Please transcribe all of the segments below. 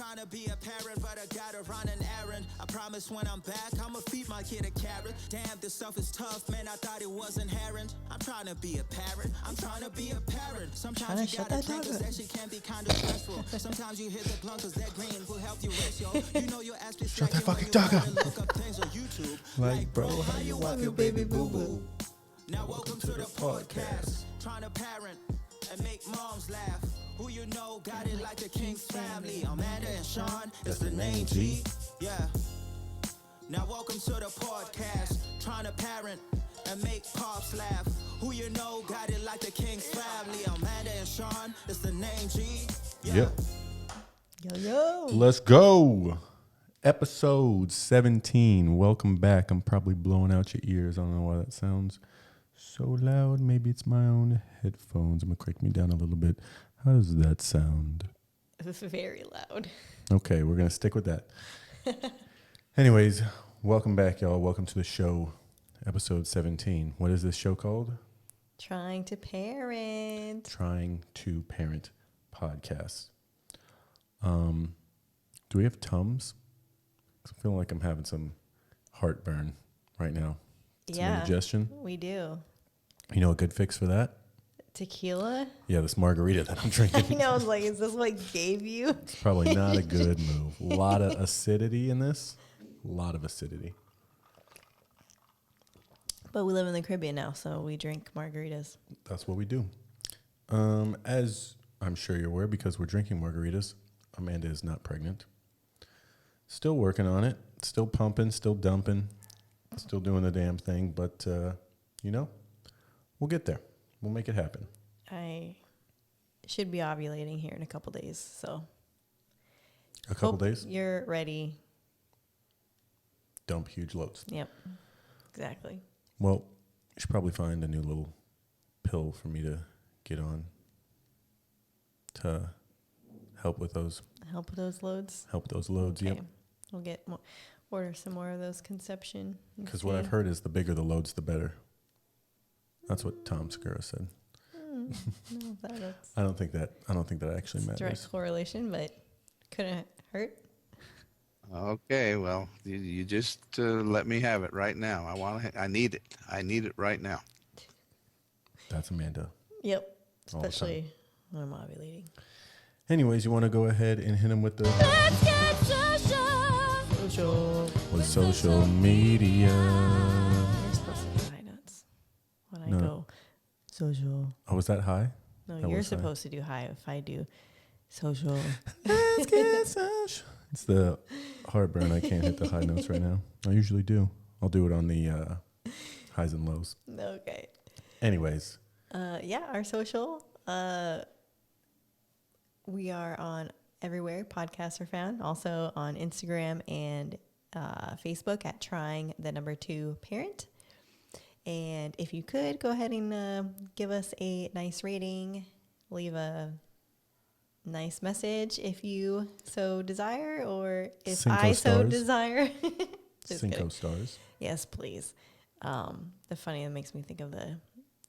trying to be a parent, but I gotta run an errand. I promise when I'm back, I'ma feed my kid a carrot. Damn, this stuff is tough, man, I thought it was inherent. I'm trying to be a parent, I'm trying to be a parent. Sometimes you gotta drink cause that shit can be kind of stressful. Sometimes you hit the blunt cause that green will help you ratio. You know your ass shut that fucking dog up. Look up things on YouTube. Like, bro, how you walk your baby boo-boo? Now welcome to the podcast. Trying to parent and make moms laugh. Who you know got it like the King's family. Amanda and Sean, it's the name G. Yeah. Now welcome to the podcast. Trying to parent and make pops laugh. Who you know got it like the King's family. Amanda and Sean, it's the name G. Yeah. Yep. Yo. Let's go. Episode 17. Welcome back. I'm probably blowing out your ears. I don't know why that sounds so loud. Maybe it's my own headphones. I'm going to crank me down a little bit. How does that sound? It's very loud. Okay, we're going to stick with that. Anyways, welcome back, y'all. Welcome to the show, episode 17. What is this show called? Trying to Parent. Trying to Parent podcast. Do we have Tums? I feel like I'm having some heartburn right now. Some indigestion. We do. You know a good fix for that? Tequila? Yeah, this margarita that I'm drinking. I know, I was like, is this what gave you? It's probably not a good move. A lot of acidity in this. A lot of acidity. But we live in the Caribbean now, so we drink margaritas. That's what we do. As I'm sure you're aware, because we're drinking margaritas, Amanda is not pregnant. Still working on it. Still pumping, still dumping. Still doing the damn thing. But, we'll get there. We'll make it happen. I should be ovulating here in a couple days, so. A couple days? You're ready. Dump huge loads. Yep, exactly. Well, you should probably find a new little pill for me to get on to help with those. Help with those loads? Help those loads, Okay. Yep. We'll get order some more of those conception. Because what I've heard is the bigger the loads, the better. That's what Tom Segura said. No, that's I don't think that actually matters. direct correlation, but couldn't hurt. Okay, well, you just let me have it right now. I need it. I need it right now. That's Amanda. Yep, All the especially when I'm ovulating. Anyways, you want to go ahead and hit him with the Let's get social. with social media. You're supposed to do high notes when I go social. Oh, was that high? No, That you're was high. supposed to do high if I do social. Let's get social. It's the heartburn. I can't hit the high notes right now. I usually do. I'll do it on the highs and lows. Okay. Anyways. Our social. We are on everywhere podcasts are found. Also on Instagram and Facebook at trying2parent. And if you could, go ahead and give us a nice rating. Leave a nice message if you so desire, or if Cinco I so stars. desire. Just Cinco kidding. stars. Yes, please. The funny that makes me think of the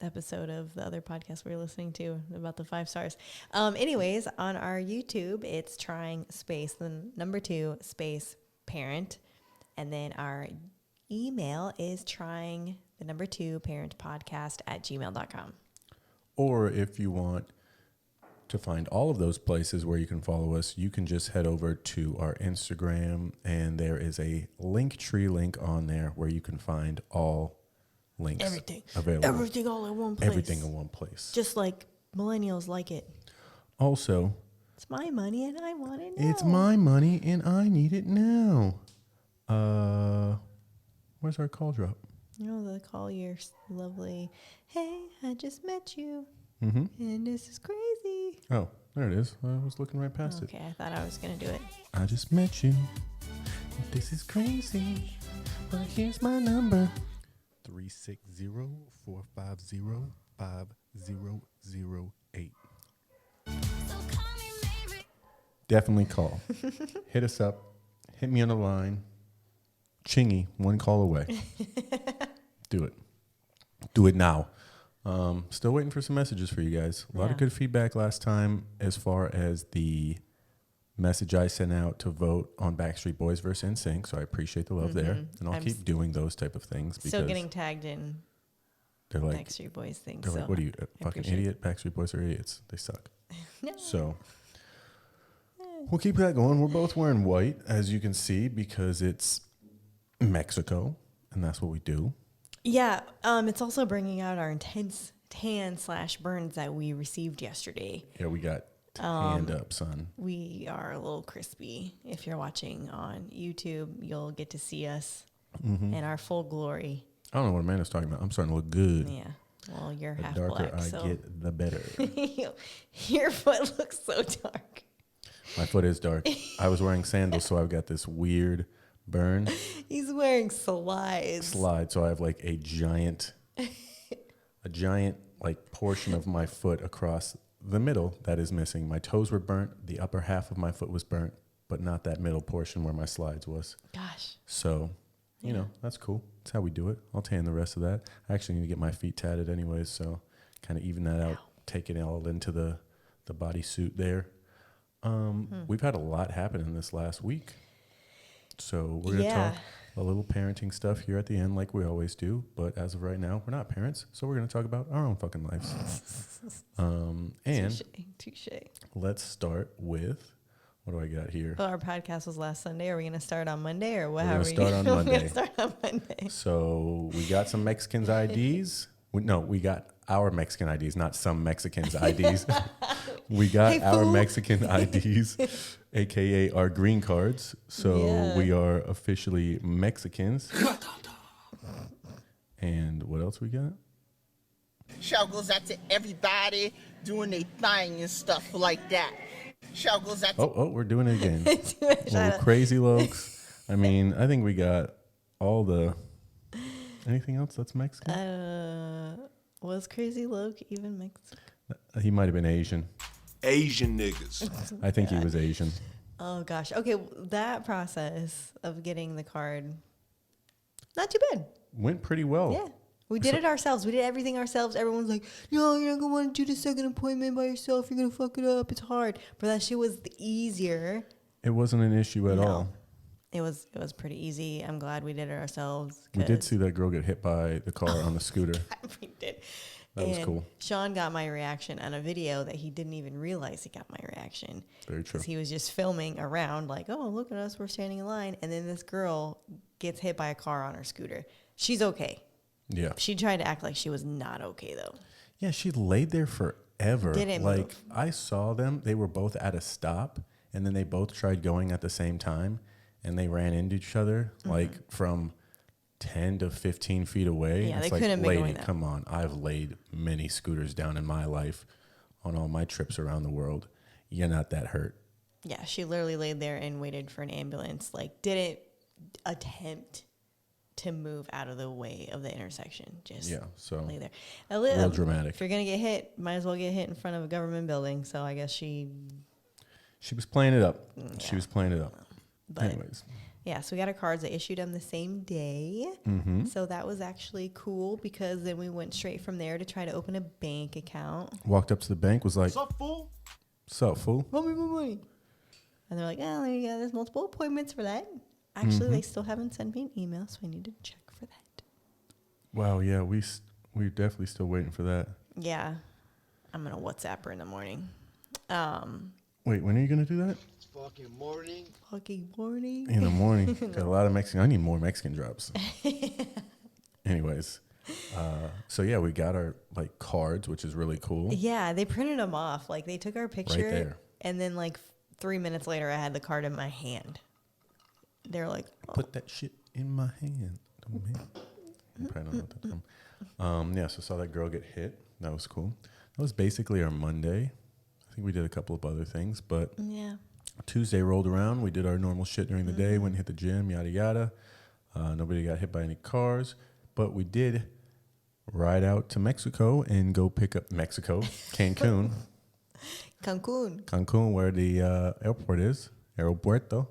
episode of the other podcast we were listening to about the 5 stars. Anyways, on our YouTube, it's trying space, the number 2 space parent. And then our email is trying the number 2 parent podcast at gmail.com. Or if you want to find all of those places where you can follow us, you can just head over to our Instagram, and there is a Linktree link on there where you can find all links. Everything. Available. Everything all in one place. Everything in one place. Just like millennials like it. Also, It's my money and I want it now. it's my money and I need it now. Where's our call drop? The call, you're lovely. Hey, I just met you. Mm-hmm. And this is crazy. Oh, there it is. I was looking right past it. Okay, I thought I was going to do it. I just met you. This is crazy. But here's my number. 360-450-5008. Definitely call. Hit us up. Hit me on the line. Chingy, one call away. Do it. Do it now. Still waiting for some messages for you guys. A lot of good feedback last time as far as the message I sent out to vote on Backstreet Boys versus NSYNC, so I appreciate the love there, and I'll keep doing those type of things because Still getting tagged in they're like Backstreet Boys things. they're So like, what are you, a fucking appreciate idiot? Backstreet Boys are idiots. They suck. No. So we'll keep that going. We're both wearing white, as you can see, because it's Mexico, and that's what we do. Yeah, it's also bringing out our intense tan/burns that we received yesterday. Yeah, we got tanned up, son. We are a little crispy. If you're watching on YouTube, you'll get to see us in our full glory. I don't know what Amanda's talking about. I'm starting to look good. Yeah. Well, you're The half darker black, I so get, the better. your foot looks so dark. My foot is dark. I was wearing sandals, so I've got this weird burn He's wearing slides. slide. So I have like a giant like portion of my foot across the middle that is missing. My toes were burnt. The upper half of my foot was burnt, but not that middle portion where my slides was. Gosh. So, you know, that's cool. That's how we do it. I'll tan the rest of that. I actually need to get my feet tatted anyways, so kind of even that out, take it all into the bodysuit there. We've had a lot happen in this last week. So we're going to talk a little parenting stuff here at the end like we always do. But as of right now, we're not parents, so we're going to talk about our own fucking lives. And Touche. let's start with, what do I got here? Well, our podcast was last Sunday. Are we going to start on Monday or what? We're gonna start on We're Monday. going to start on Monday. So we got some Mexicans' IDs. We got our Mexican IDs, not some Mexicans' IDs. We got our Mexican IDs, a.k.a. our green cards. So we are officially Mexicans. And what else we got? Shout goes out to everybody doing their thing and stuff like that. Shout goes out to Oh, we're doing it again. Little crazy lokes. I mean, I think we got all the... Anything else that's Mexican? Was Crazy Loke even Mexican? He might have been Asian. Asian niggas. I think he was Asian. Oh, gosh. Okay, that process of getting the card, not too bad. Went pretty well. Yeah. We did it ourselves. We did everything ourselves. Everyone's like, no, you're not going to want to do the second appointment by yourself. You're going to fuck it up. It's hard. But that shit was easier. It wasn't an issue at all. It was pretty easy. I'm glad we did it ourselves. We did see that girl get hit by the car on the scooter. We did. That was cool. Sean got my reaction on a video that he didn't even realize he got my reaction. Very true. Because he was just filming around like, oh, look at us. We're standing in line. And then this girl gets hit by a car on her scooter. She's okay. Yeah. She tried to act like she was not okay, though. Yeah, she laid there forever. Didn't like, move. I saw them. They were both at a stop, and then they both tried going at the same time, and they ran into each other, like, from 10 to 15 feet away. Yeah, it's they like, couldn't be lady, going that come on. I've laid many scooters down in my life on all my trips around the world. You're not that hurt. Yeah, she literally laid there and waited for an ambulance. Like, didn't attempt to move out of the way of the intersection. Just so lay there. real dramatic. If you're going to get hit, might as well get hit in front of a government building. So I guess she was playing it up. Yeah. She was playing it up. But anyways. Yeah, so we got our cards. They issued them the same day. So that was actually cool because then we went straight from there to try to open a bank account. Walked up to the bank, was like, Sup, fool? sup, fool? Tell me my money. And they're like, oh, there's multiple appointments for that. Actually, they still haven't sent me an email, so I need to check for that. Wow, yeah, we're definitely still waiting for that. Yeah, I'm going to WhatsApp her in the morning. Wait, when are you going to do that? Fucking morning. Fucking morning. In the morning. Got a lot of Mexican. I need more Mexican drops. Anyways, so yeah, we got our like cards, which is really cool. Yeah, they printed them off. Like they took our picture, there. and then like 3 minutes later, I had the card in my hand. They're like, oh. Put that shit in my hand. You probably don't know what that's from. Yeah, so saw that girl get hit. That was cool. That was basically our Monday. I think we did a couple of other things, but Yeah. Tuesday rolled around. We did our normal shit during the day. Went and hit the gym, yada yada. Nobody got hit by any cars, but we did ride out to Mexico and go pick up Cancun, Cancun, where the airport is, Aeropuerto,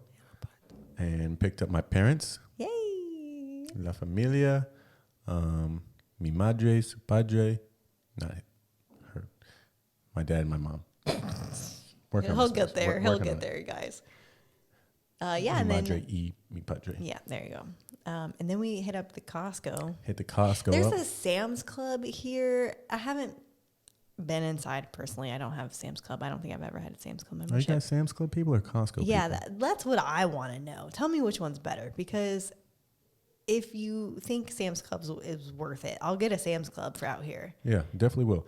and picked up my parents, Yay. la familia, mi madre, su padre, not her, my dad and my mom. Working on He'll my get sauce. there. He'll Working on get it. there, guys. Yeah, Mi and then madre y mi padre. yeah, there you go. And then we hit up the Costco. Hit the Costco There's up. a Sam's Club here. I haven't been inside personally. I don't have Sam's Club. I don't think I've ever had a Sam's Club Are you membership. guys Sam's Club people or Costco Yeah, people? that's what I want to know. Tell me which one's better, because if you think Sam's Club is worth it, I'll get a Sam's Club for out here. Yeah, definitely will.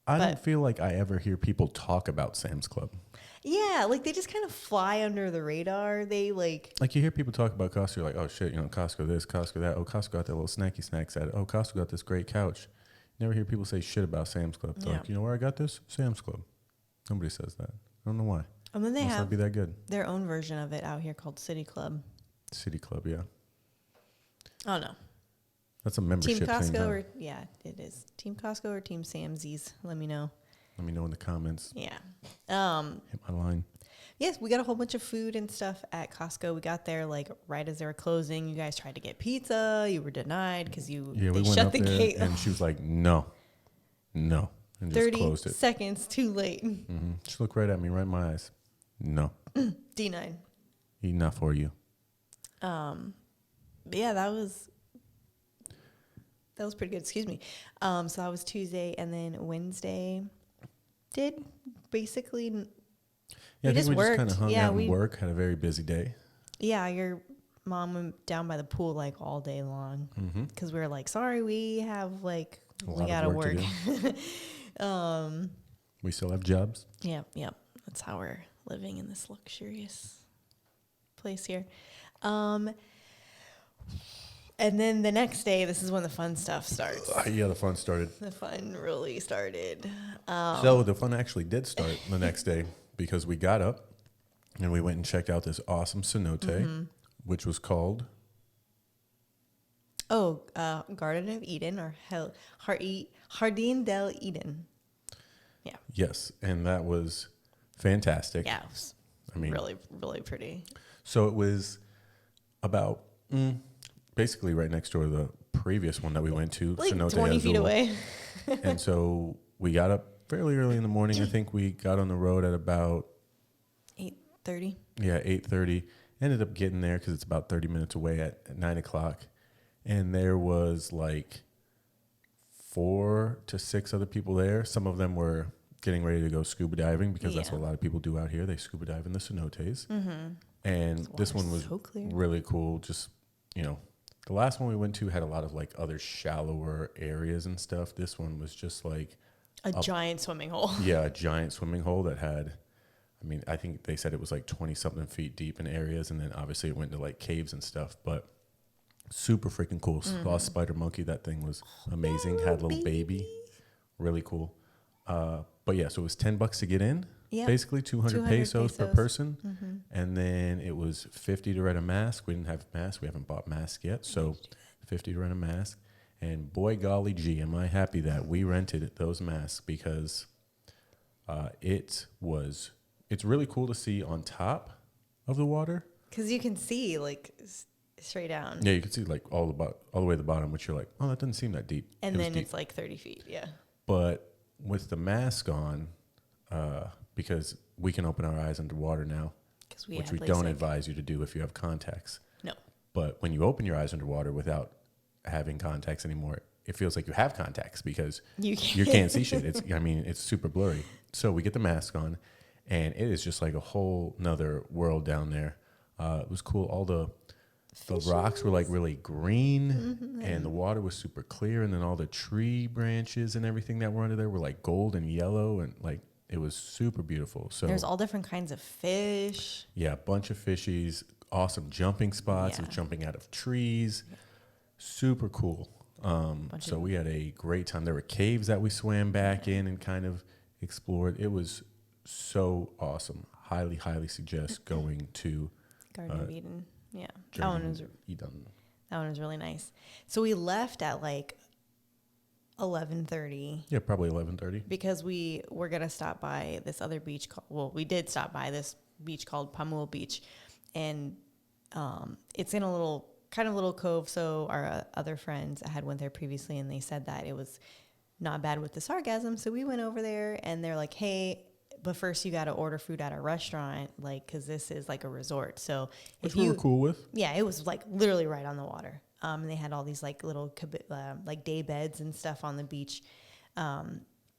I don't But- feel like I ever hear people talk about Sam's Club. Yeah, like they just kind of fly under the radar. They like, Like you hear people talk about Costco, you're like, oh shit, Costco this, Costco that. Oh, Costco got that little snacky snacks at it. Oh, Costco got this great couch. Never hear people say shit about Sam's Club. They're Yeah. like, you know where I got this? Sam's Club. Nobody says that. I don't know why. and then they Must not have be that good. their own version of it out here called City Club. City Club, yeah. Oh no, That's a membership Team thing. Costco Huh? or yeah, it is Team Costco or Team Samsies. Let me know. Let me know in the comments. Yeah. Hit my line. Yes, we got a whole bunch of food and stuff at Costco. We got there like right as they were closing. You guys tried to get pizza. You were denied because Yeah, they we went shut up the there gate. and she was like, no, and just 30 closed it. seconds too late. She looked right at me, right in my eyes. No, D9. enough for you. But yeah, that was pretty good. Excuse me. So that was Tuesday, and then Wednesday did basically. Yeah, I think just we just worked. kind of hung Yeah, out and we- work. Had a very busy day. Yeah, your mom went down by the pool like all day long because we were like, sorry, we have like A we lot gotta of work work. to do. We still have jobs. Yep. That's how we're living in this luxurious place here. And then the next day, this is when the fun stuff starts. Yeah, the fun started. The fun really started. So the fun actually did start the next day because we got up and we went and checked out this awesome cenote, which was called Garden of Eden or Jardín del Eden. Yeah. Yes, and that was fantastic. Yeah. It was I mean, really, really pretty. so it was about basically right next door to the previous one that we went to, Like Cenote 20 feet Azul. away. And so we got up fairly early in the morning. I think we got on the road at about 8:30. 8:30. Ended up getting there because it's about 30 minutes away at 9 o'clock. And there was like 4 to 6 other people there. Some of them were getting ready to go scuba diving because that's Yeah. what a lot of people do out here. They scuba dive in the cenotes. And This this one water's was so clear. really cool. Just, the last one we went to had a lot of like other shallower areas and stuff. This one was just like, A giant swimming hole. yeah, a giant swimming hole that had, I think they said it was like 20 something feet deep in areas. And then obviously it went to like caves and stuff, but super freaking cool. Saw a spider monkey. That thing was amazing. Had a little baby. Really cool. But yeah, so it was $10 to get in. Yep. Basically 200 pesos per person. And then it was 50 to rent a mask. We didn't have masks. We haven't bought masks yet. So 50 to rent a mask. And boy, golly gee, am I happy that we rented those masks because it's really cool to see on top of the water. Because you can see like straight down. Yeah, you can see like all the way to the bottom, which you're like, oh, that doesn't seem that deep. And It was then deep. it's like 30 feet. Yeah. But with the mask on, because we can open our eyes underwater now, Because we which had we don't LASIK. advise you to do if you have contacts. No. But when you open your eyes underwater without having contacts anymore, it feels like you have contacts because You you can't see shit. It's super blurry. So we get the mask on, and it is just like a whole nother world down there. It was cool. All the rocks were like really green, and the water was super clear. And then all the tree branches and everything that were under there were like gold and yellow, and like it was super beautiful. So There's all different kinds of fish. yeah, a bunch of fishies, awesome jumping spots, Yeah. and jumping out of trees. Super cool. So we had a great time. There were caves that we swam back in and kind of explored. It was so awesome. Highly, highly suggest going to Garden of Eden. Yeah. Eden. That one was really nice. So we left at like 11:30 Yeah, probably 11:30. because we were going to stop by this other beach. We did stop by this beach called Pamul Beach. And it's in a little cove. So our other friends had went there previously, and they said that it was not bad with the sargassum. So we went over there, and they're like, hey, but first you got to order food at a restaurant, like, because this is like a resort. So Which if we you, were cool with. yeah, it was like literally right on the water. And they had all these like little like day beds and stuff on the beach.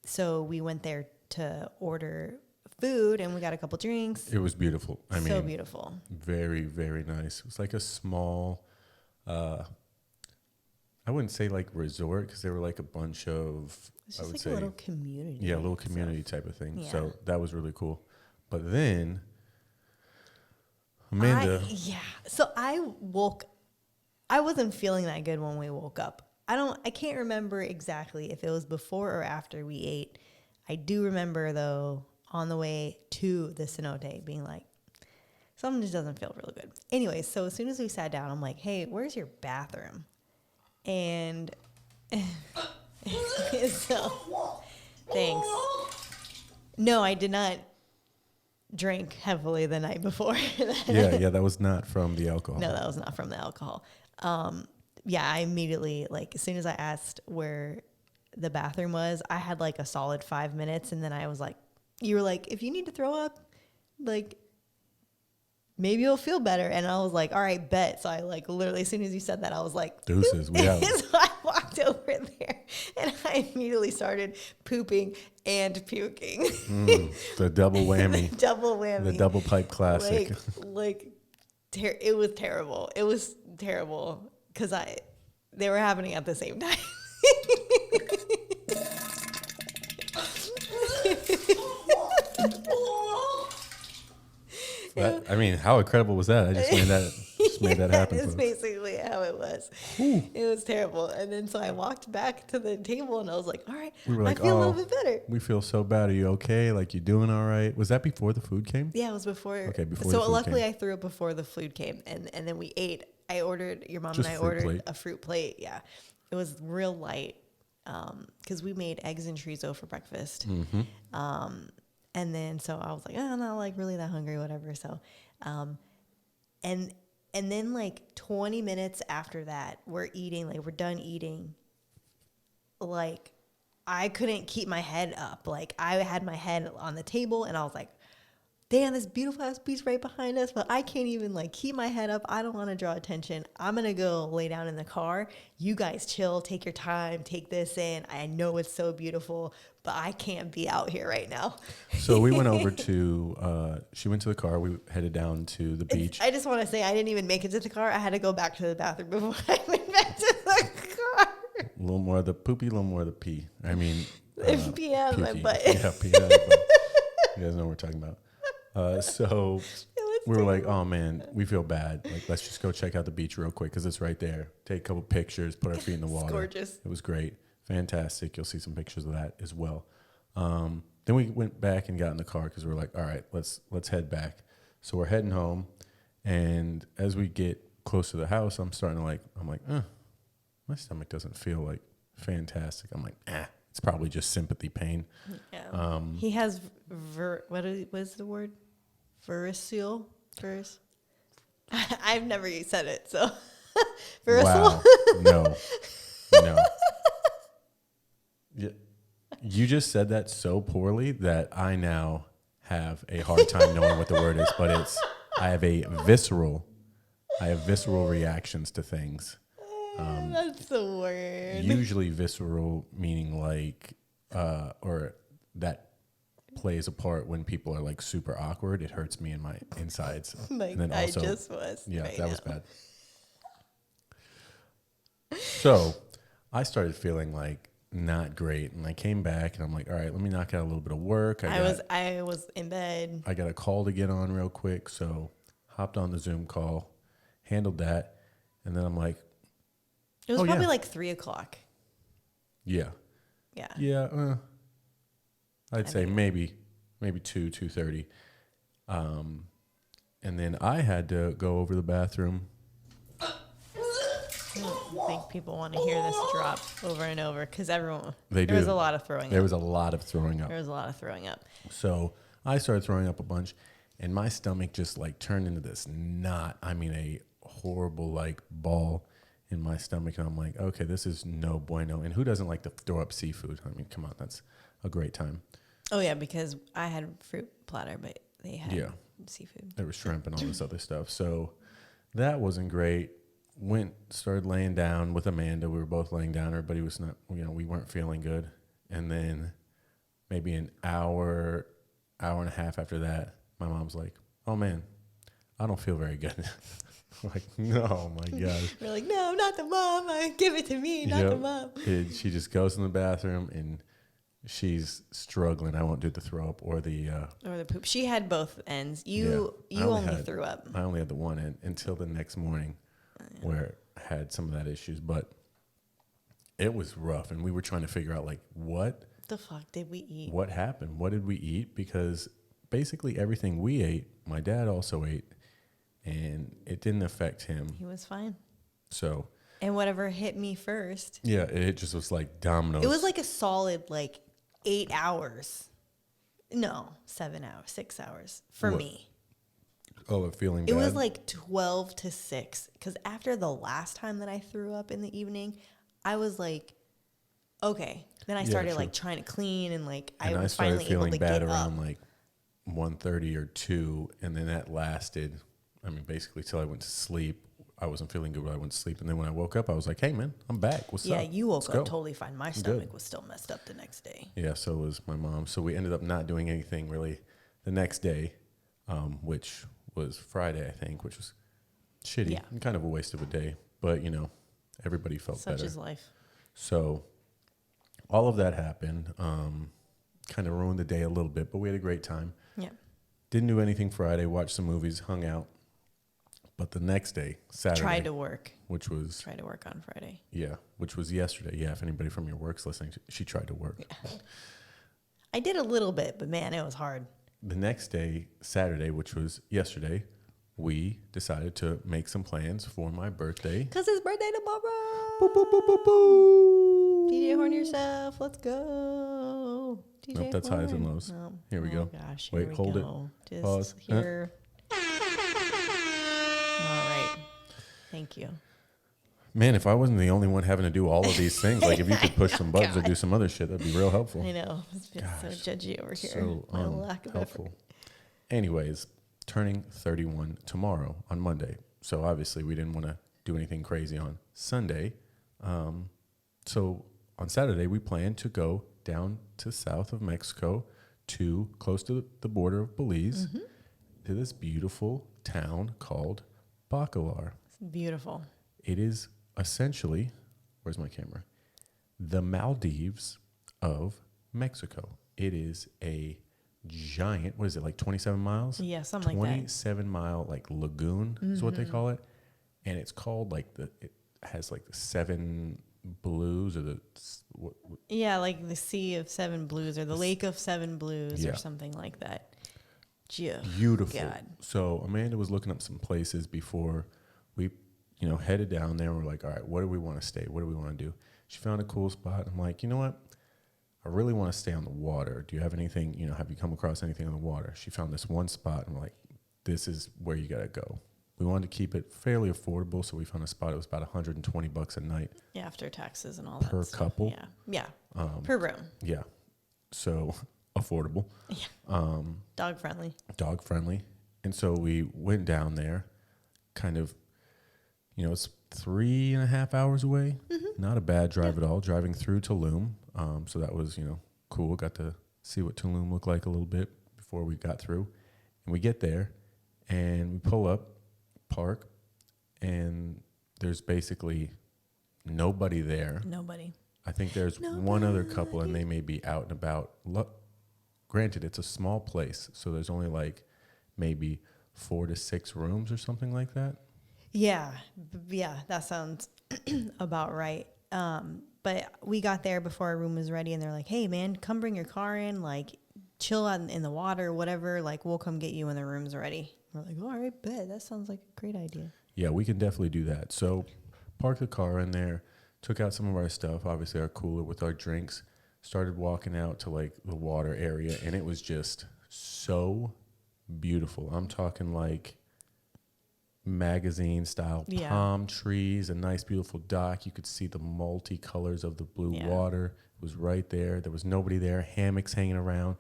So we went there to order food, and we got a couple drinks. It was beautiful. I mean, so beautiful. Very, very nice. It was like a small, I wouldn't say like resort, because there were like a bunch of, It's I just would like say, a little community. yeah, a little community type of thing. Yeah. So that was really cool. But then, Amanda, So I wasn't feeling that good when we woke up. I can't remember exactly if it was before or after we ate. I do remember though, on the way to the cenote being like, something just doesn't feel real good. Anyway, so as soon as we sat down, I'm like, hey, where's your bathroom? And so, thanks. No, I did not drink heavily the night before. yeah, that was not from the alcohol. No, that was not from the alcohol. Yeah, I immediately, like, as soon as I asked where the bathroom was, I had like a solid 5 minutes, and then I was like, you were like, if you need to throw up, like, maybe you'll feel better. And I was like, all right, bet. So I like literally, as soon as you said that, I was like, Deuces, we out. So I walked over there, and I immediately started pooping and puking. The double whammy. Double whammy. The double pipe classic. It was terrible. It was terrible because they were happening at the same time. I mean, how incredible was that? I just made that happen. That's Folks. basically how it was. It was terrible. And then so I walked back to the table, and I was like, all right, We were like, I feel a oh, little bit better. we feel so bad. Are you okay? Like, you doing all right? Was that before the food came? Yeah, it was before. Okay, before So the food luckily came. I threw up before the food came, and then we ate. I ordered, your mom Just and I fruit ordered plate. a fruit plate. Yeah, it was real light because we made eggs and chorizo for breakfast. Mm-hmm. And then so I was like, oh, I'm not like really that hungry, whatever. So, and then like 20 minutes after that, we're done eating. Like, I couldn't keep my head up. Like, I had my head on the table, and I was like, damn, this beautiful ass beach right behind us, but I can't even like keep my head up. I don't want to draw attention. I'm going to go lay down in the car. You guys chill, take your time, take this in. I know it's so beautiful, but I can't be out here right now. So we went over to, she went to the car. We headed down to the beach. I just want to say I didn't even make it to the car. I had to go back to the bathroom before I went back to the car. A little more of the poopy, a little more of the pee. I mean, Pee out of my pukey. butt. Yeah, pee out of the butt. You guys know what we're talking about. So we were like, oh man, we feel bad. Like, let's just go check out the beach real quick because it's right there. Take a couple pictures, put our feet in the water. Gorgeous. It was great. Fantastic. You'll see some pictures of that as well. Then we went back and got in the car because we were like, all right, let's head back. So we're heading home. And as we get close to the house, I'm like, my stomach doesn't feel like fantastic. I'm like, it's probably just sympathy pain. Yeah. He has, what is the word? Vericil? I've never said it, so. Vericil? Wow. No. Yeah. You just said that so poorly that I now have a hard time knowing what the word is, but I have visceral reactions to things. That's the word. Usually visceral meaning like, or that plays a part when people are like super awkward. It hurts me in my insides. Like, and then also, I just was. yeah, right that was now. bad. So I started feeling like not great, and I came back and I'm like, all right, let me knock out a little bit of work. I was in bed. I got a call to get on real quick, so hopped on the Zoom call, handled that, and then I'm like, It was Oh, probably yeah. like 3:00. yeah. Yeah. Yeah, I'd say maybe 2:30. And then I had to go over the bathroom. I don't think people want to hear this drop over and over because everyone. They There was do. a lot of throwing There up. was a lot of throwing up. There was a lot of throwing up. So I started throwing up a bunch, and my stomach just like turned into this knot. I mean, a horrible like ball in my stomach. And I'm like, okay, this is no bueno. And who doesn't like to throw up seafood? I mean, come on, that's a great time. Oh yeah, because I had fruit platter, but they had seafood. There was shrimp and all this other stuff. So that wasn't great. Started laying down with Amanda. We were both laying down. Everybody was not, we weren't feeling good. And then maybe an hour and a half after that, my mom's like, "Oh man, I don't feel very good." I'm like, no, my God. We're like, no, not the mom. Give it to me, not the mom. And she just goes in the bathroom and she's struggling. I won't do the throw up or the poop. She had both ends. You only threw up. I only had the one end until the next morning, where I had some of that issues. But it was rough, and we were trying to figure out like what the fuck did we eat? What happened? What did we eat? Because basically everything we ate, my dad also ate, and it didn't affect him. He was fine. So. And whatever hit me first. Yeah, it just was like dominoes. It was like a solid 8 hours. No, 7 hours, 6 hours for me. Oh, feeling bad? It was like 12 to 6. Because after the last time that I threw up in the evening, I was like, okay. Then I started trying to clean and I was finally able to get up. I started feeling bad around 1:30 or 2, and then that lasted, basically till I went to sleep. I wasn't feeling good when I went to sleep, and then when I woke up, I was like, "Hey man, I'm back. What's up?" Yeah, you woke up totally fine. My stomach was still messed up the next day. Yeah, so was my mom. So we ended up not doing anything really the next day, which was Friday, I think, which was shitty and kind of a waste of a day. But everybody felt better. Such is life. So all of that happened. Kind of ruined the day a little bit, but we had a great time. Yeah. Didn't do anything Friday, watched some movies, hung out. But the next day, Saturday. Tried to work. Tried to work on Friday. Yeah, which was yesterday. Yeah, if anybody from your work's listening, she tried to work. Yeah. I did a little bit, but man, it was hard. The next day, Saturday, which was yesterday, we decided to make some plans for my birthday. Because it's birthday tomorrow. Boop, boop, boop, boop, boop. DJ Horn yourself. Let's go. DJ nope, that's Horn. highs and lows. No. Here we go. Gosh, wait, hold go. it. Just pause. Here. All right. Thank you. Man, if I wasn't the only one having to do all of these things, if you could push some buttons or do some other shit, that'd be real helpful. I know. It's been so judgy over here. So My lack of helpful. effort. Anyways, turning 31 tomorrow on Monday. So obviously we didn't want to do anything crazy on Sunday. So on Saturday, we planned to go down to south of Mexico to close to the border of Belize to this beautiful town called Bacalar. It's beautiful. It is essentially, where's my camera? The Maldives of Mexico. It is a giant, what is it, 27 miles? Yeah, something like that. 27-mile lagoon is what they call it. And it's called it has the seven blues or the Yeah, the Sea of Seven Blues or the Lake of Seven Blues or something like that. Beautiful. God. So Amanda was looking up some places before we, headed down there. We're like, all right, where do we want to stay? What do we want to do? She found a cool spot. I'm like, you know what? I really want to stay on the water. Do you have anything, have you come across anything on the water? She found this one spot, and we're like, this is where you got to go. We wanted to keep it fairly affordable, so we found a spot. It was about $120 a night. Yeah, after taxes and all that per stuff. couple. Yeah. Per room. Yeah. So affordable. Yeah. Dog friendly. Dog friendly. And so we went down there, kind of, it's 3.5 hours away. Not a bad drive at all, driving through Tulum. So that was, cool. Got to see what Tulum looked like a little bit before we got through. And we get there, and we pull up, park, and there's basically nobody there. Nobody. I think there's one other couple, and they may be out and about. Granted, it's a small place, so there's only maybe 4 to 6 rooms or something like that. Yeah, that sounds about right. But we got there before our room was ready, and they're like, "Hey, man, come bring your car in, chill out in the water, whatever. We'll come get you when the room's ready." We're like, "All right, bet. That sounds like a great idea." Yeah, we can definitely do that. So, parked the car in there, took out some of our stuff, obviously our cooler with our drinks, started walking out to the water area, and it was just so beautiful. I'm talking magazine style Yeah. palm trees, a nice beautiful dock. You could see the multicolors of the blue Yeah. water. It was right there. There was nobody there. Hammocks hanging around,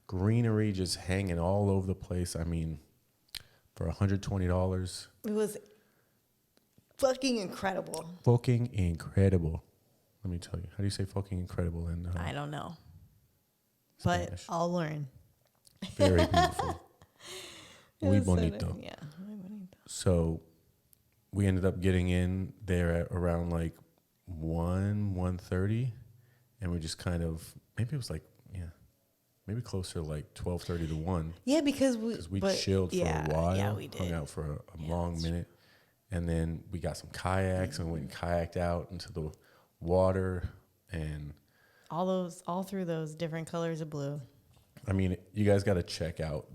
greenery just hanging all over the place. I mean, for $120, It was fucking incredible. fucking incredible. Let me tell you. How do you say fucking incredible in I don't know. But Spanish? I'll learn. Very beautiful. It Muy was so bonito. nice. Yeah, muy bonito. So we ended up getting in there at around like 1:30, and we just kind of, maybe it was like, maybe closer to like 12:30 to 1. Yeah, because We chilled for a while. Yeah, we did. Hung out for a Yeah, long that's minute. And then we got some kayaks and went and kayaked out into the water. And all through those different colors of blue. I mean, you guys got to check out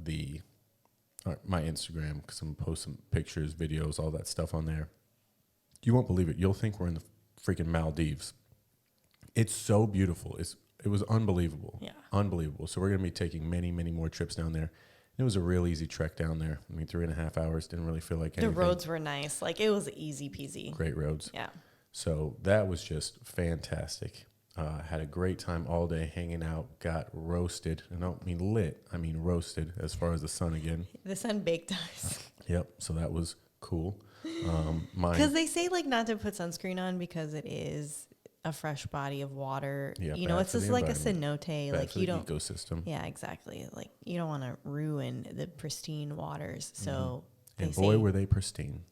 my Instagram, because I'm posting pictures, videos, all that stuff on there. You won't believe it. You'll think we're in the freaking Maldives. It's so beautiful. It was unbelievable. Yeah. Unbelievable. So we're going to be taking many, many more trips down there. It was a real easy trek down there. I mean, 3.5 hours. Didn't really feel like anything. The roads were nice. Like, it was easy peasy. Great roads. Yeah. So that was just fantastic. Had a great time all day hanging out. Got roasted. And I don't mean lit. I mean roasted as far as the sun again. The sun baked us. Yep. So that was cool. Because they say, like, not to put sunscreen on because it is a fresh body of water. Yeah, you know, bad it's for the just like a environment. cenote. Bad Like, for you the don't. ecosystem. Yeah, exactly. Like, you don't want to ruin the pristine waters. So And they boy, say, were they pristine.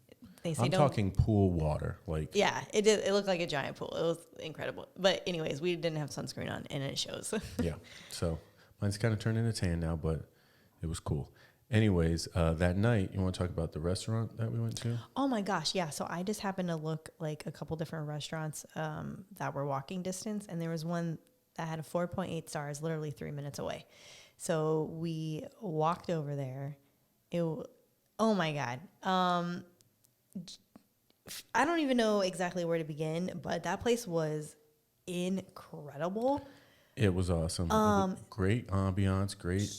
they say I'm don't. talking pool water. Like, Yeah, it did. It looked like a giant pool. It was incredible. But anyways, we didn't have sunscreen on, and it shows. yeah. So mine's kind of turned into tan now, but it was cool. Anyways, that night, you want to talk about the restaurant that we went to? Oh my gosh, yeah. So I just happened to look like a couple different restaurants that were walking distance, and there was one that had a 4.8 stars, literally 3 minutes away. So we walked over there. Oh my God. I don't even know exactly where to begin, but that place was incredible. It was awesome. It was great ambiance, great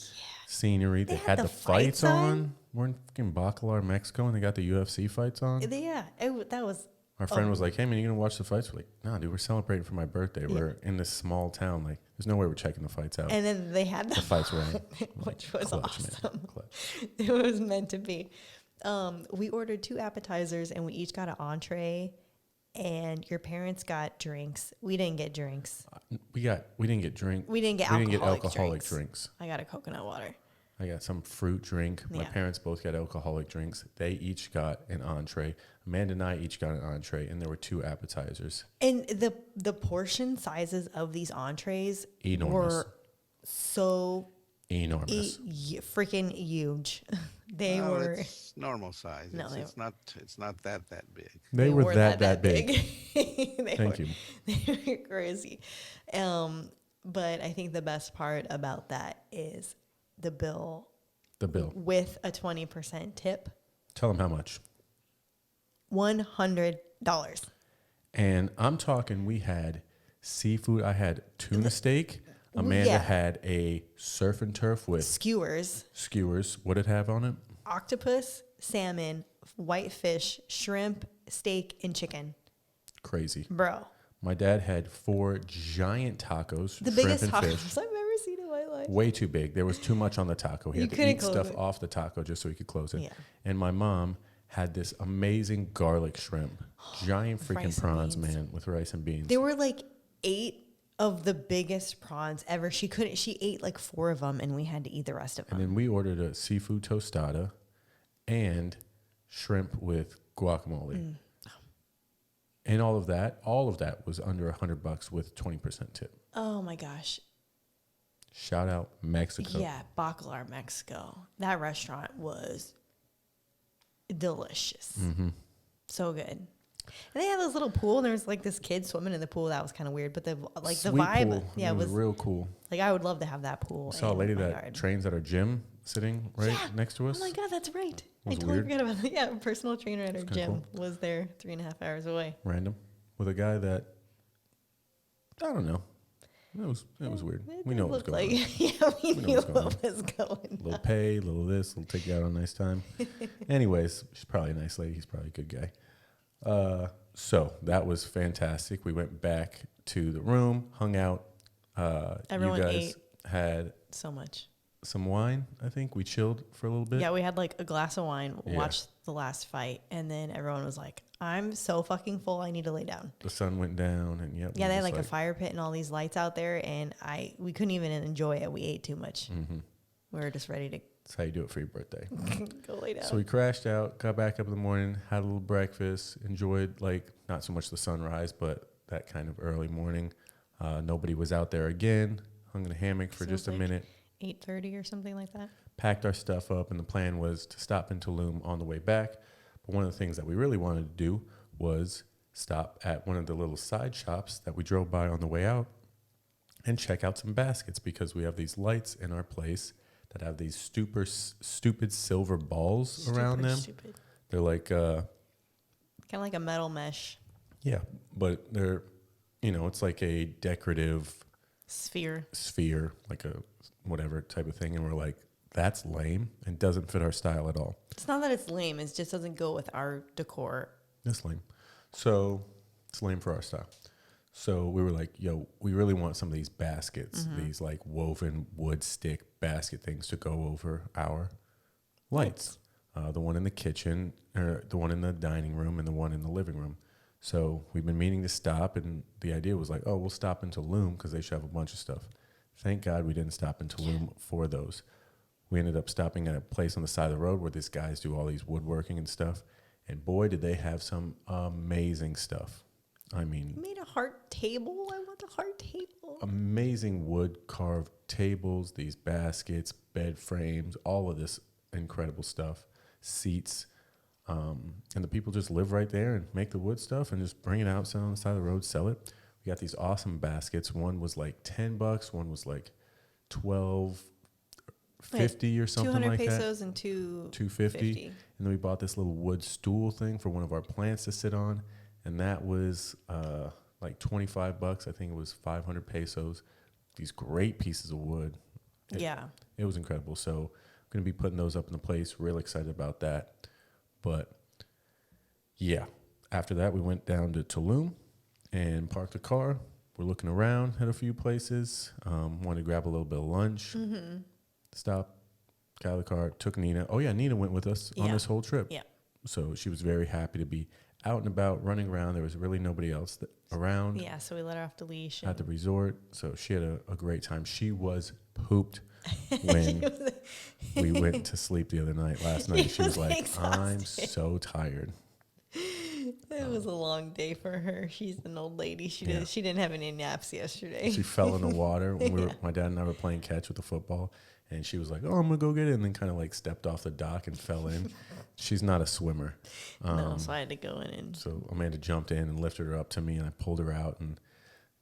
scenery. They had the fights fights on. We're in fucking Bacalar, Mexico, and they got the UFC fights on. Yeah, that was. Our friend was like, "Hey man, you gonna watch the fights?" We're like, "Nah, dude, we're celebrating for my birthday. We're in this small town. Like, there's no way we're checking the fights out." And then they had the fights were on, which was clutch, man. awesome. Clutch. It was meant to be. We ordered 2 appetizers and we each got an entree, and your parents got drinks. We didn't get drinks. We didn't get drink. We didn't get alcoholic drinks. I got a coconut water. I got some fruit drink. My Yeah. parents both got alcoholic drinks. They each got an entree. Amanda and I each got an entree, and there were 2 appetizers. And the portion sizes of these entrees Enormous. were so Enormous. freaking huge. They Well, were. it's normal size. No, they It's not that big. They were that big. They Thank were, you. They were crazy. But I think the best part about that is the bill The bill. with a 20% tip, Tell them how much. $100. And I'm talking, we had seafood. I had tuna steak. Amanda Yeah. had a surf and turf with Skewers, skewers. What did it have on it? octopus, salmon, white fish, shrimp, steak, and chicken. Crazy. Bro, My dad had 4 giant tacos, the shrimp biggest and tacos fish. I've ever seen in my life. Way too big. There was too much on the taco. He You had to couldn't eat close stuff it. off the taco just so he could close it. Yeah. And my mom had this amazing garlic shrimp. Giant freaking Rice and prawns, beans. man, with rice and beans. There were like 8 of the biggest prawns ever. She ate like 4 of them, and we had to eat the rest of And them. then we ordered a seafood tostada and shrimp with guacamole. And all of that was under $100 with 20% tip. Oh my gosh. Shout out Mexico. Yeah, Bacalar, Mexico. That restaurant was delicious. Mm-hmm. So good. And they had this little pool, and there was like this kid swimming in the pool. That was kind of weird, but the Sweet vibe, pool. yeah, it was real cool. like I would love to have that pool. Saw a in lady my that yard. trains at our gym sitting right Yeah. next to us. Oh my god, that's right. I Was it totally weird? forgot about that. Yeah, a personal trainer at our kinda gym was there 3.5 hours away. Random. With a guy that, I don't know. It was weird. It We know what was looked going on. Yeah, we know knew what's going what was going A little on. pay, a little this, a little take you out on a nice time. Anyways, she's probably a nice lady. He's probably a good guy. So that was fantastic. We went back to the room, hung out. Everyone you guys ate had so much. some wine, I think. We chilled for a little bit. Yeah, we had like a glass of wine, Yeah. watched the last fight, and then everyone was like, I'm so fucking full, I need to lay down. The sun went down, and yep. Yeah, we they had just like a fire pit and all these lights out there, and we couldn't even enjoy it. We ate too much. Mm-hmm. We were just ready to That's how you do it for your birthday. go lay down. So we crashed out, got back up in the morning, had a little breakfast, enjoyed like not so much the sunrise, but that kind of early morning. Nobody was out there again. Hung in a hammock for So it just a was like minute. 8:30 or something like that. Packed our stuff up, and the plan was to stop in Tulum on the way back. But one of the things that we really wanted to do was stop at one of the little side shops that we drove by on the way out and check out some baskets, because we have these lights in our place that have these stupid silver balls around them. Stupid. They're like, Kind of like a metal mesh yeah, but they're, it's like a decorative sphere. sphere, like a whatever type of thing. And we're like, that's lame and doesn't fit our style at all. It's not that it's lame. It just doesn't go with our decor. That's lame. So it's lame for our style. So we were like, yo, we really want some of these baskets, these like woven wood stick basket things to go over our lights. The one in the kitchen, or the one in the dining room, and the one in the living room. So we've been meaning to stop, and the idea was like, oh, we'll stop in Tulum because they should have a bunch of stuff. Thank God we didn't stop in Tulum for those. We ended up stopping at a place on the side of the road where these guys do all these woodworking and stuff. And boy, did they have some amazing stuff. I mean, You made a heart table. I want a heart table. amazing wood carved tables, these baskets, bed frames, all of this incredible stuff, seats. And the people just live right there and make the wood stuff and just bring it out, sit on the side of the road, sell it. We got these awesome baskets. One was like $10, one was like $12.50 or something 200 like that. pesos and $2.50. And then we bought this little wood stool thing for one of our plants to sit on, and that was like $25. I think it was 500 pesos. These great pieces of wood. Yeah. It was incredible. So I'm going to be putting those up in the place. Real excited about that. But yeah, after that, we went down to Tulum and parked the car. We're looking around at a few places. Wanted to grab a little bit of lunch. Stop, got out of the car, took Nina. Oh, yeah, Nina went with us on Yeah. this whole trip. Yeah. So she was very happy to be out and about, running around. There was really nobody else around Yeah, so we let her off the leash. at the and- resort. So she had a great time. She was pooped when we went to sleep the other night. Last night, she was like, I'm exhausted. so tired. It was a long day for her. She's an old lady. She Yeah. didn't have any naps yesterday. She fell in the water when my dad and I were playing catch with the football. And she was like, oh, I'm going to go get it. And then kind of like stepped off the dock and fell in. She's not a swimmer. No, so I had to go in and So Amanda jumped in and lifted her up to me, and I pulled her out. And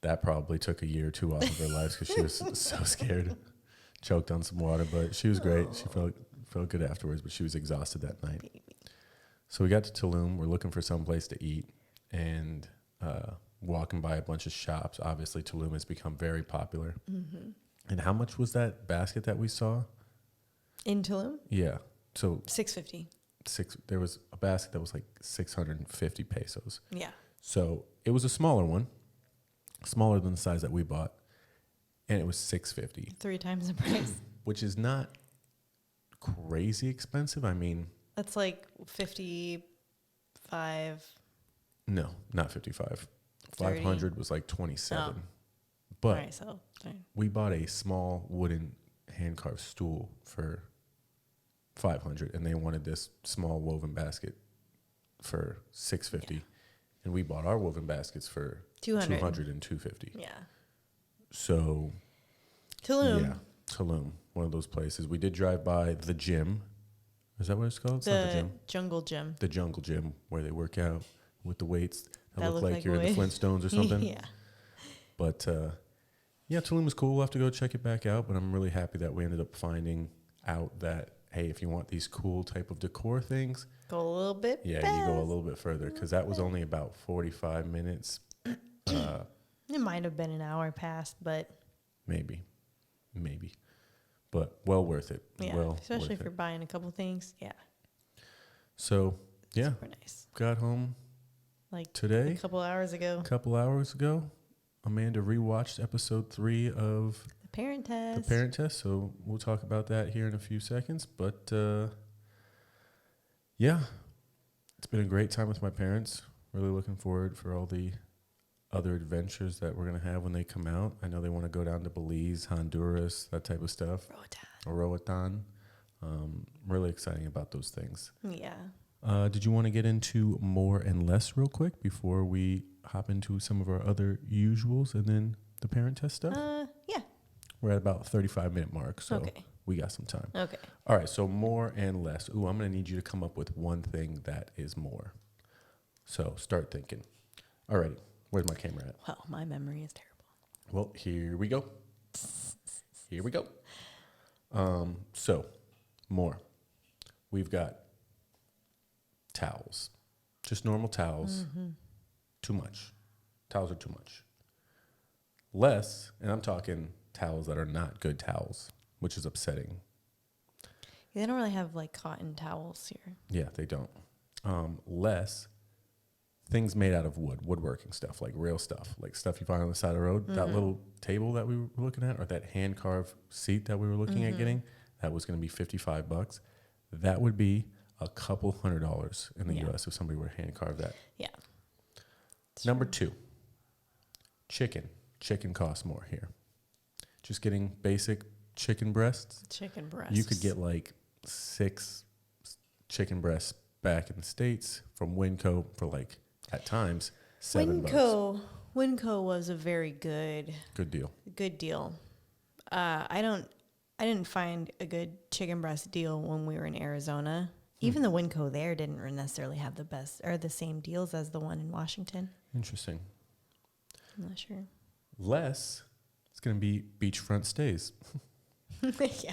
that probably took a year or two off of her life because she was so scared. Choked on some water, but she was great. She felt good afterwards, but she was exhausted that night. So we got to Tulum. We're looking for some place to eat and walking by a bunch of shops. Obviously, Tulum has become very popular. And how much was that basket that we saw? in Tulum, Yeah. So $6.50. there was a basket that was like 650 pesos. Yeah. So it was a smaller one, smaller than the size that we bought, and it was $6.50, 3 times the price. which is not crazy expensive. I mean, That's like 55. no, not 55. 30. 500 was like 27. Oh. But All right, so sorry. we bought a small wooden hand carved stool for 500, and they wanted this small woven basket for 650, and we bought our woven baskets for 200. 200 and 250. Yeah. So Tulum. yeah, Tulum, one of those places. We did drive by the gym. Is that what it's called? It's not the The gym. jungle gym. The jungle gym where they work out with the weights that That look look like like you're in the weights. Flintstones or something. Yeah. But yeah, Tulum was cool. We'll have to go check it back out. But I'm really happy that we ended up finding out that, hey, if you want these cool type of decor things, Go a little bit yeah, fast. you go a little bit further, because that was only about 45 minutes. It might have been an hour past, but maybe, but well worth it. Yeah, Well especially worth if you're it. buying a couple things. Yeah, So yeah, super nice. got home Like today. a couple hours ago. A couple hours ago, Amanda rewatched episode 3 of The parent test. the parent test. So we'll talk about that here in a few seconds. But yeah, it's been a great time with my parents. Really looking forward for all the other adventures that we're going to have when they come out. I know they want to go down to Belize, Honduras, that type of stuff. Roatan. Really exciting about those things. Yeah. Did you want to get into more and less real quick before we hop into some of our other usuals and then the parent test stuff? Yeah. We're at about 35-minute mark, so Okay. we got some time. Okay. All right, so more and less. Ooh, I'm going to need you to come up with one thing that is more. So start thinking. All righty, where's my camera at? Well, my memory is terrible. Well, here we go. Here we go. So, more. We've got towels. Just normal towels. Too much. Towels are too much. Less, and I'm talking towels that are not good towels, which is upsetting. Yeah, they don't really have like cotton towels here. Yeah, they don't. Less things made out of wood, woodworking stuff, like real stuff, like stuff you find on the side of the road. That little table that we were looking at, or that hand carved seat that we were looking at getting, that was going to be $55. That would be a couple $100 in the Yeah. U.S. if somebody were to hand carve that. Yeah. Number 2, chicken. Chicken costs more here. Just getting basic chicken breasts. Chicken breasts. You could get like 6 chicken breasts back in the States from Winco for like, at times, $7. Winco was a very good Good deal. I didn't find a good chicken breast deal when we were in Arizona. Even the Winco there didn't necessarily have the best or the same deals as the one in Washington. Interesting. I'm not sure. Less, it's going to be beachfront stays. Yeah.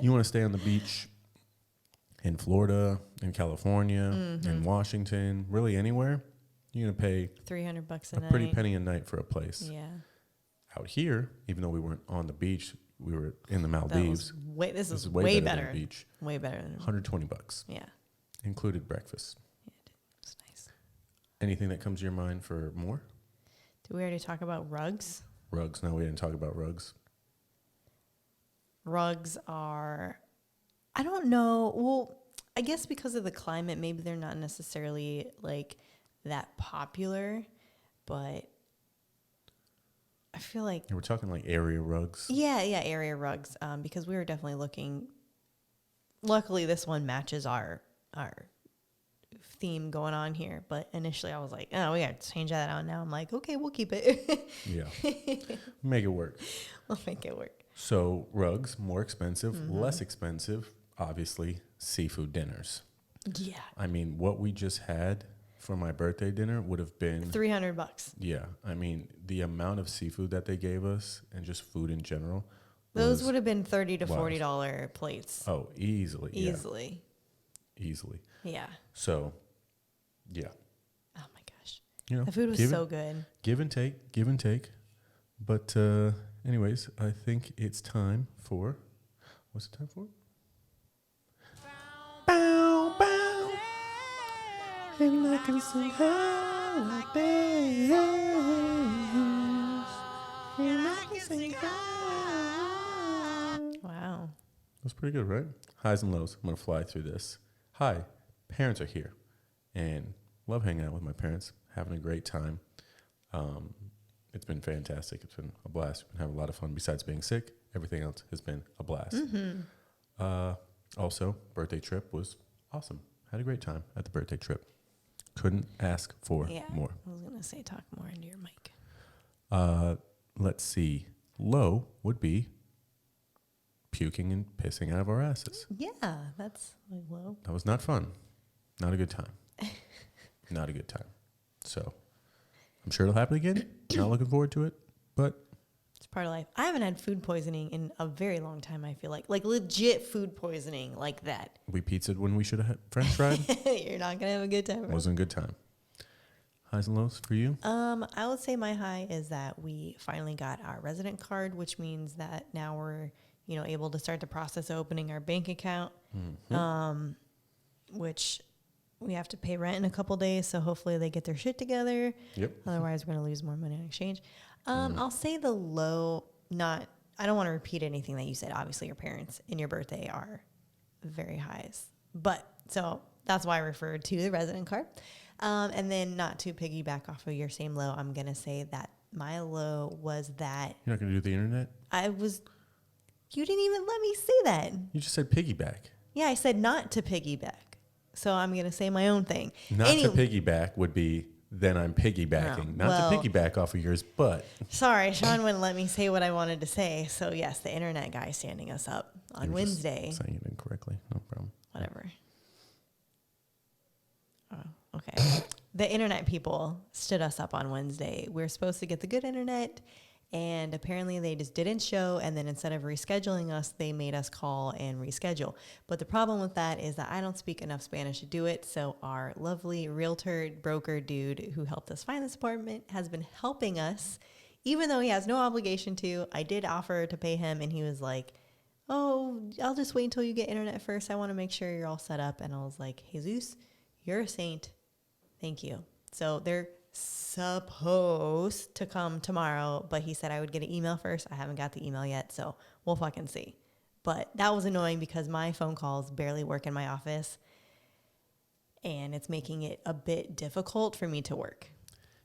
You want to stay on the beach in Florida, in California, in Washington, really anywhere, you're going to pay $300 a a night. pretty penny a night for a place. Yeah. Out here, even though we weren't on the beach, we were in the That was Maldives. this is way way better better. than beach. Way better than $120, Yeah. included breakfast. It's nice. Anything that comes to your mind for more? Did we already talk about rugs? Rugs. No, we didn't talk about rugs. Rugs are, I don't know. Well, I guess because of the climate, maybe they're not necessarily like that popular, but I feel like Yeah, we're talking like area rugs. yeah, area rugs. Because we were definitely looking. Luckily, this one matches our theme going on here. But initially, I was like, oh, we got to change that out. Now I'm like, okay, we'll keep it. Yeah. Make it work. We'll make it work. So rugs, more expensive, less expensive, obviously, seafood dinners. Yeah, I mean, what we just had for my birthday dinner would have been, $300. yeah. I mean, the amount of seafood that they gave us and just food in general. Those was- would have been $30 to Wow. $40 plates. Oh, easily. yeah, Easily. easily. Yeah. So, yeah. Oh my gosh. You know, The food was give so and- good. Give and take. But anyways, I think it's time for, what's it time for? Bow, bow. And I can sing holidays. And I can sing holidays. Wow. That's pretty good, right? Highs and lows. I'm going to fly through this. Hi, parents are here. And love hanging out with my parents, having a great time. It's been fantastic. It's been a blast. We've been having a lot of fun. Besides being sick, everything else has been a blast. Also, birthday trip was awesome. Had a great time at the birthday trip. Couldn't ask for Yeah. more. I was going to say talk more into your mic. Let's see. Low would be puking and pissing out of our asses. Yeah, that's like low. That was not fun. Not a good time. Not a good time. So I'm sure it'll happen again. Not looking forward to it, but It's part of life. I haven't had food poisoning in a very long time, I feel like. Like legit food poisoning like that. we pizzaed when we should have had French fried. You're not going to have a good time. Wasn't a good time. Highs and lows for you? I would say my high is that we finally got our resident card, which means that now we're, able to start the process of opening our bank account, which we have to pay rent in a couple days. So hopefully they get their shit together. Yep. Otherwise, we're going to lose more money in exchange. I'll say the low, I don't want to repeat anything that you said. Obviously, your parents and your birthday are very highs. But so that's why I referred to the resident card. And then not to piggyback off of your same low, I'm going to say that my low was that You're not going to do the internet? you didn't even let me say that. You just said piggyback. Yeah, I said not to piggyback. So I'm going to say my own thing. Not to piggyback would be, then I'm piggybacking. Not to piggyback off of yours, but. Sorry, Sean wouldn't let me say what I wanted to say. So yes, the internet guy standing us up on Wednesday. Saying it incorrectly, no problem. Whatever. Oh, okay. The internet people stood us up on Wednesday. We're supposed to get the good internet, and apparently they just didn't show. And then instead of rescheduling us, they made us call and reschedule. But the problem with that is that I don't speak enough Spanish to do it. So our lovely realtor broker dude who helped us find this apartment has been helping us, even though he has no obligation to. I did offer to pay him, and he was like, "Oh, I'll just wait until you get internet first. I want to make sure you're all set up." And I was like, "Jesus, you're a saint. Thank you." So they're supposed to come tomorrow, but he said I would get an email first. I haven't got the email yet, so we'll fucking see. But that was annoying because my phone calls barely work in my office, and it's making it a bit difficult for me to work.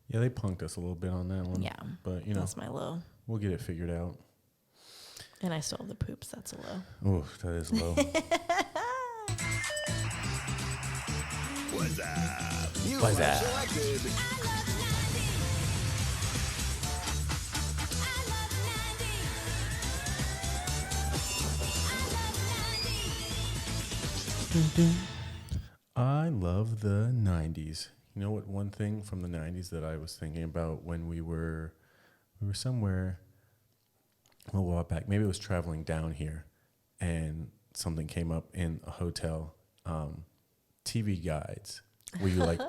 Yeah, they punked us a little bit on that one. Yeah, but that's my low. We'll get it figured out. And I still have the poops. That's a low. Oh, that is low. What's up? What's up? I love the 90s. You know what? One thing from the 90s that I was thinking about when we were somewhere a while back. Maybe it was traveling down here, and something came up in a hotel. TV guides, where you like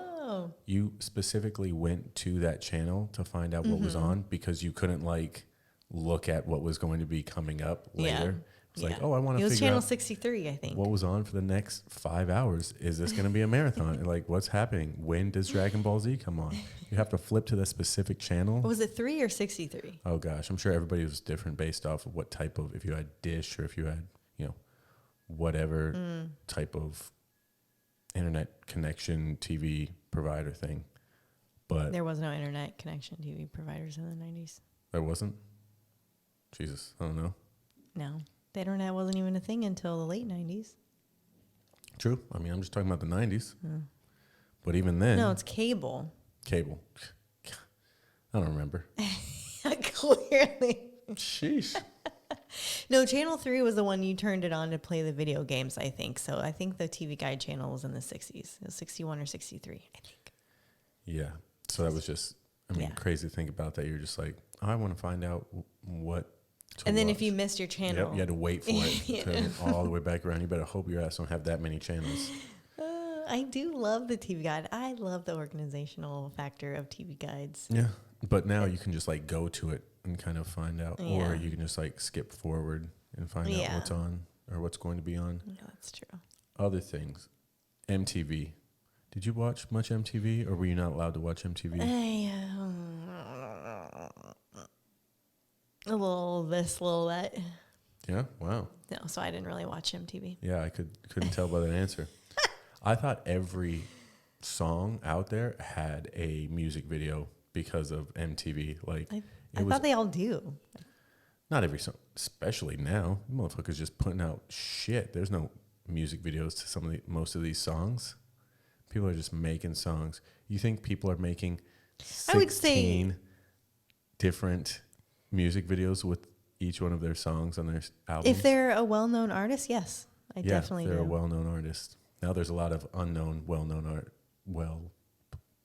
you specifically went to that channel to find out what was on because you couldn't like look at what was going to be coming up later. It's like, oh, I want to figure out. It was channel 63, I think. What was on for the next 5 hours? Is this going to be a marathon? Like, what's happening? When does Dragon Ball Z come on? You have to flip to the specific channel. Was it 3 or 63? Oh gosh, I'm sure everybody was different based off of what type of, if you had dish or if you had, whatever type of internet connection TV provider thing. But there was no internet connection TV providers in the 90s. There wasn't? Jesus, I don't know. No. The internet wasn't even a thing until the late 90s. True. I mean, I'm just talking about the 90s. But even then. No, it's cable. Cable. I don't remember. Clearly. Sheesh. No, Channel 3 was the one you turned it on to play the video games, I think. So I think the TV Guide channel was in the 60s. It was 61 or 63, I think. Yeah. So that was just, crazy to think about that. You're just like, oh, I want to find out what. And then if you missed your channel. Yep, you had to wait for it to all the way back around. You better hope your ass don't have that many channels. I do love the TV Guide. I love the organizational factor of TV Guides. Yeah. But now you can just like go to it and kind of find out. Yeah. Or you can just like skip forward and find out what's on or what's going to be on. Yeah, that's true. Other things. MTV. Did you watch much MTV or were you not allowed to watch MTV? A little this, a little that. Yeah? Wow. No, so I didn't really watch MTV. Yeah, I couldn't tell by that answer. I thought every song out there had a music video because of MTV. Like I thought they all do. Not every song, especially now. Motherfuckers just putting out shit. There's no music videos to most of these songs. People are just making songs. You think people are making 16 I would say different music videos with each one of their songs on their albums? If they're a well-known artist, yes. I definitely they're do. a well-known artist. Now there's a lot of unknown, well-known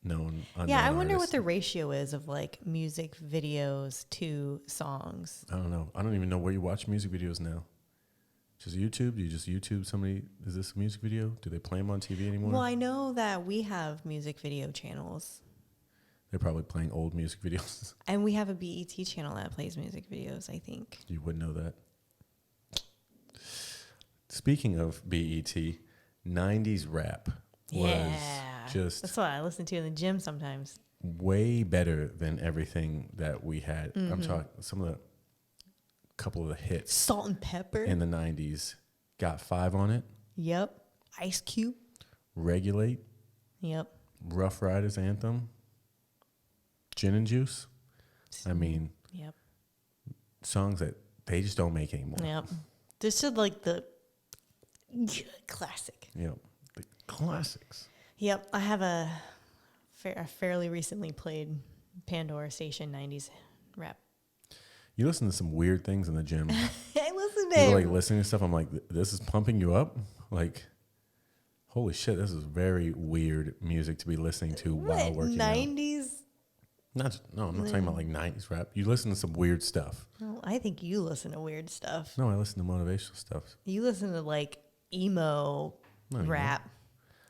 unknown Yeah, I wonder artists. what the ratio is of like music videos to songs. I don't know. I don't even know where you watch music videos now. Just YouTube? Do you just YouTube somebody? Is this a music video? Do they play them on TV anymore? Well, I know that we have music video channels. They're probably playing old music videos. And we have a BET channel that plays music videos, I think. You wouldn't know that. Speaking of BET, 90s rap was just That's what I listen to in the gym sometimes. way better than everything that we had. I'm talking some of the couple of the hits Salt and Pepper. in the 90s. Got 5 on it. Yep. Ice Cube. Regulate. Yep. Rough Riders Anthem. Gin and Juice. I mean, Yep. songs that they just don't make anymore. Yep. This is like the classic. Yep. The classics. Yep. I have a fairly recently played Pandora Station 90s rap. You listen to some weird things in the gym. I listen You're to like listening to stuff. I'm like, this is pumping you up. Like, holy shit, this is very weird music to be listening to while working out. 90s? I'm not talking about like 90s rap. You listen to some weird stuff. Well, I think you listen to weird stuff. No, I listen to motivational stuff. You listen to like emo No, you rap,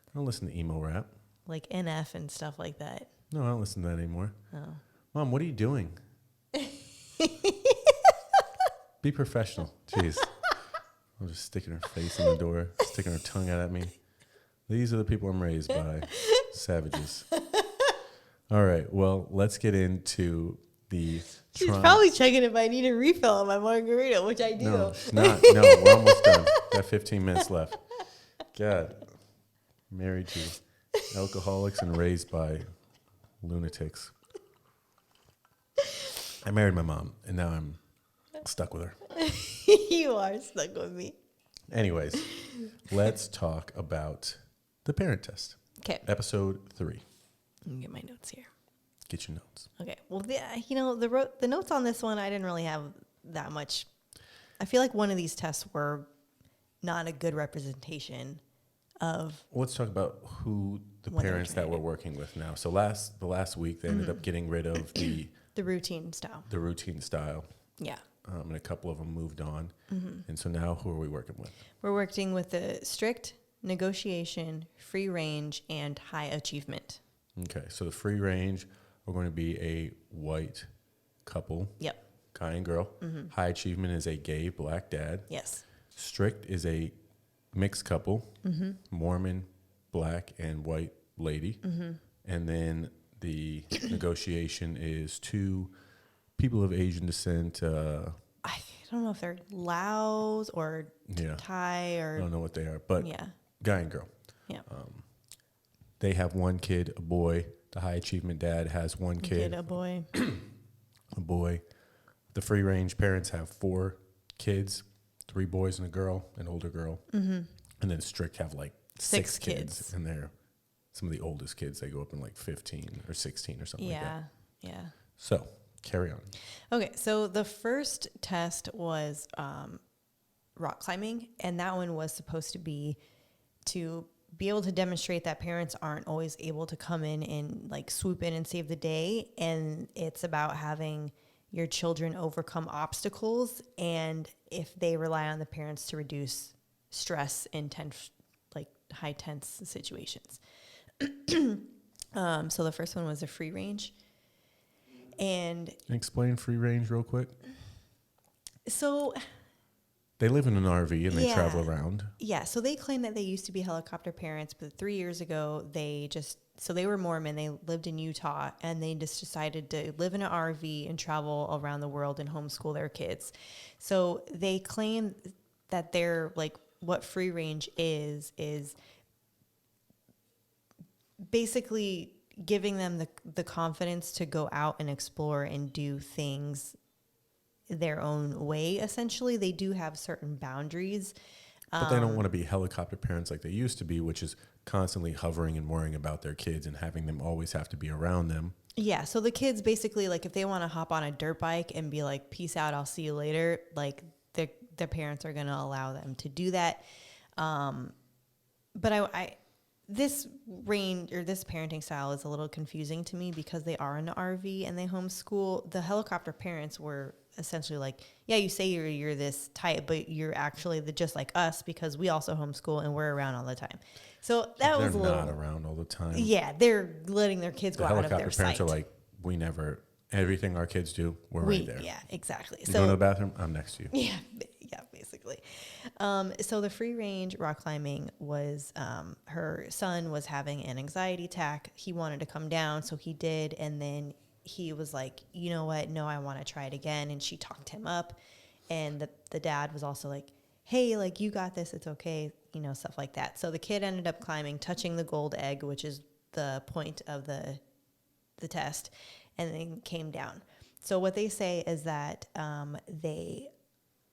I don't listen to emo rap. like NF and stuff like that. No, I don't listen to that anymore. Oh. Mom, what are you doing? Be professional. Jeez. I'm just sticking her face in the door, sticking her tongue out at me. These are the people I'm raised by. Savages. All right. Well, let's get into the. She's probably checking if I need a refill on my margarita, which I do. No, she's not. No, we're almost done. Got 15 minutes left. God. Married to alcoholics and raised by lunatics. I married my mom, and now I'm stuck with her. You are stuck with me. Anyways, let's talk about the parent test. Okay. Episode 3. Let me get my notes here. Get your notes. Okay. Well, the notes on this one, I didn't really have that much. I feel like one of these tests were not a good representation of. Let's talk about who the What they're parents that trying we're to do. working with now. So the last week, they ended up getting rid of the routine style. routine style. Yeah. And a couple of them moved on. And so now who are we working with? We're working with the strict, negotiation, free range, and high achievement. Okay, so the free range are going to be a white couple, Yep. guy and girl. High achievement is a gay black dad. Yes. Strict is a mixed couple, Mormon, black, and white lady. And then the negotiation is 2 people of Asian descent. I don't know if they're Laos or Yeah. Thai I or. don't know what they are, but Yeah. guy and girl. Yeah. They have 1 kid, a boy. The high achievement dad has 1 kid, a boy. a boy. The free range parents have 4 kids, 3 boys and a girl, an older girl. And then strict have like 6 kids. And they're some of the oldest kids. They go up in like 15 or 16 or something like that. Yeah. So carry on. Okay, so the first test was rock climbing, and that one was supposed to be able to demonstrate that parents aren't always able to come in and like swoop in and save the day, and it's about having your children overcome obstacles, and if they rely on the parents to reduce stress in high tense situations. So the first one was a free range. And Explain free range real quick. so, They live in an RV and they Yeah. travel around. yeah, so they claim that they used to be helicopter parents, but 3 years ago, they were Mormon. They lived in Utah, and they just decided to live in an RV and travel around the world and homeschool their kids. So they claim that they're like, what free range is basically giving them the confidence to go out and explore and do things their own way. Essentially, they do have certain boundaries. But they don't want to be helicopter parents like they used to be, which is constantly hovering and worrying about their kids and having them always have to be around them. Yeah, so the kids basically, like, if they want to hop on a dirt bike and be like, peace out, I'll see you later, like, their parents are going to allow them to do that. But this range or this parenting style is a little confusing to me because they are in an RV and they homeschool. The helicopter parents were essentially like, yeah, you say you're this type, but you're actually just like us because we also homeschool and we're around all the time. So that was a They're little not around all the time. Yeah, they're letting their kids The go out of helicopter their parents sight. are like, we never, everything our kids do, we're right there. Yeah, exactly. You go to the bathroom, I'm next to you. Yeah, basically. So the free range rock climbing was, her son was having an anxiety attack. He wanted to come down, so he did. And then he was like, you know what? No, I want to try it again. And she talked him up. And the dad was also like, hey, like, you got this. It's okay. You know, stuff like that. So the kid ended up climbing, touching the gold egg, which is the point of the test, and then came down. So what they say is that they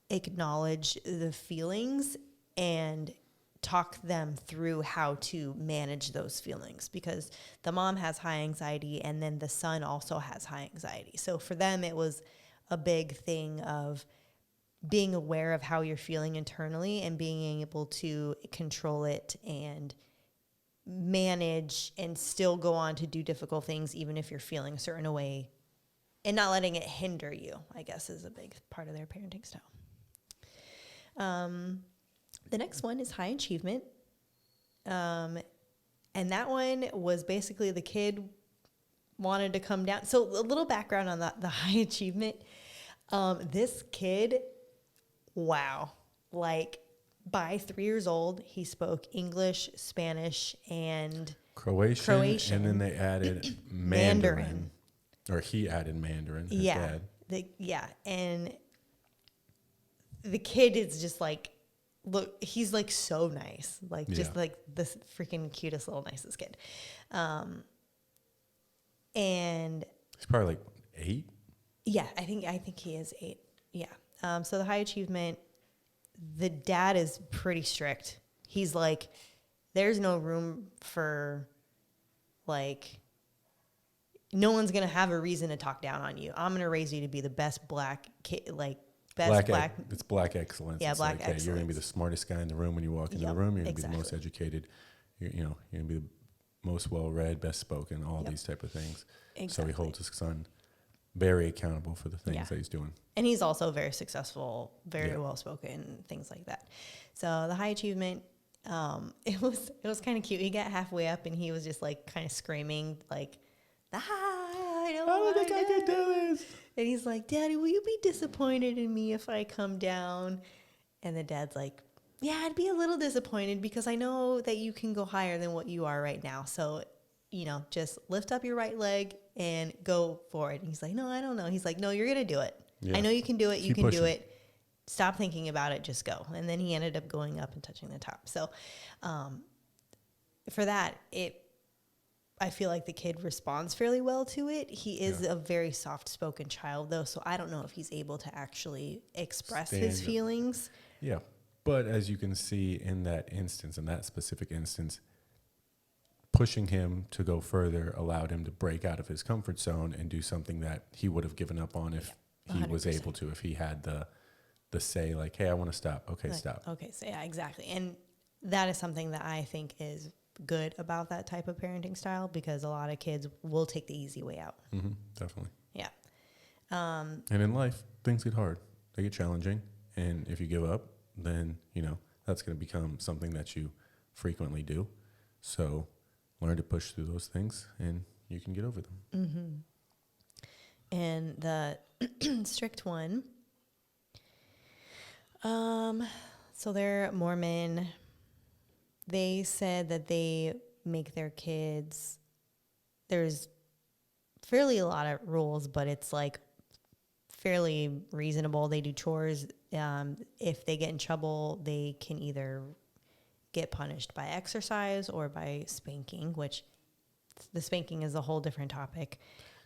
acknowledge the feelings and talk them through how to manage those feelings, because the mom has high anxiety and then the son also has high anxiety. So for them, it was a big thing of being aware of how you're feeling internally and being able to control it and manage and still go on to do difficult things, even if you're feeling a certain way, and not letting it hinder you, I guess, is a big part of their parenting style. The next one is high achievement. And that one was basically the kid wanted to come down. So a little background on the high achievement. This kid, wow, like by 3 years old, he spoke English, Spanish, and Croatian. And then they added Mandarin. Or he added Mandarin, his dad. And the kid is just like, look, he's like so nice, like just like this freaking cutest little nicest kid. And he's probably like 8. Yeah, I think he is 8. Yeah. So the high achievement, the dad is pretty strict. He's like, there's no room for like, no one's gonna have a reason to talk down on you. I'm gonna raise you to be the best black kid, like black. It's black excellence. Yeah, it's black like, hey, excellence. you're gonna be the smartest guy in the room when you walk into the room. You're gonna be the most educated. You're gonna be the most well-read, best spoken, all these type of things. Exactly. So he holds his son very accountable for the things that he's doing. And he's also very successful, very well-spoken, things like that. So the high achievement, it was kind of cute. He got halfway up and he was just like kind of screaming like, I don't think I can do this. And he's like, Daddy, will you be disappointed in me if I come down? And the dad's like, yeah, I'd be a little disappointed because I know that you can go higher than what you are right now. So, just lift up your right leg and go for it. And he's like, no, I don't know. He's like, no, you're going to do it. Yeah. I know you can do it. You can do it. Stop thinking about it. Just go. And then he ended up going up and touching the top. So for that, I feel like the kid responds fairly well to it. He is a very soft-spoken child, though, so I don't know if he's able to actually express his feelings. Yeah, but as you can see in that instance, in that specific instance, pushing him to go further allowed him to break out of his comfort zone and do something that he would have given up on if he was able to, if he had the say, like, hey, I want to stop. Okay, like, stop. Okay, so yeah, exactly. And that is something that I think is good about that type of parenting style, because a lot of kids will take the easy way out. Mm-hmm, definitely. Yeah. And in life, things get hard. They get challenging. And if you give up, then, that's going to become something that you frequently do. So learn to push through those things and you can get over them. Mm-hmm. And the strict one, so they're Mormon. They said that they make their kids, there's fairly a lot of rules, but it's like fairly reasonable. They do chores. If they get in trouble, they can either get punished by exercise or by spanking, which the spanking is a whole different topic.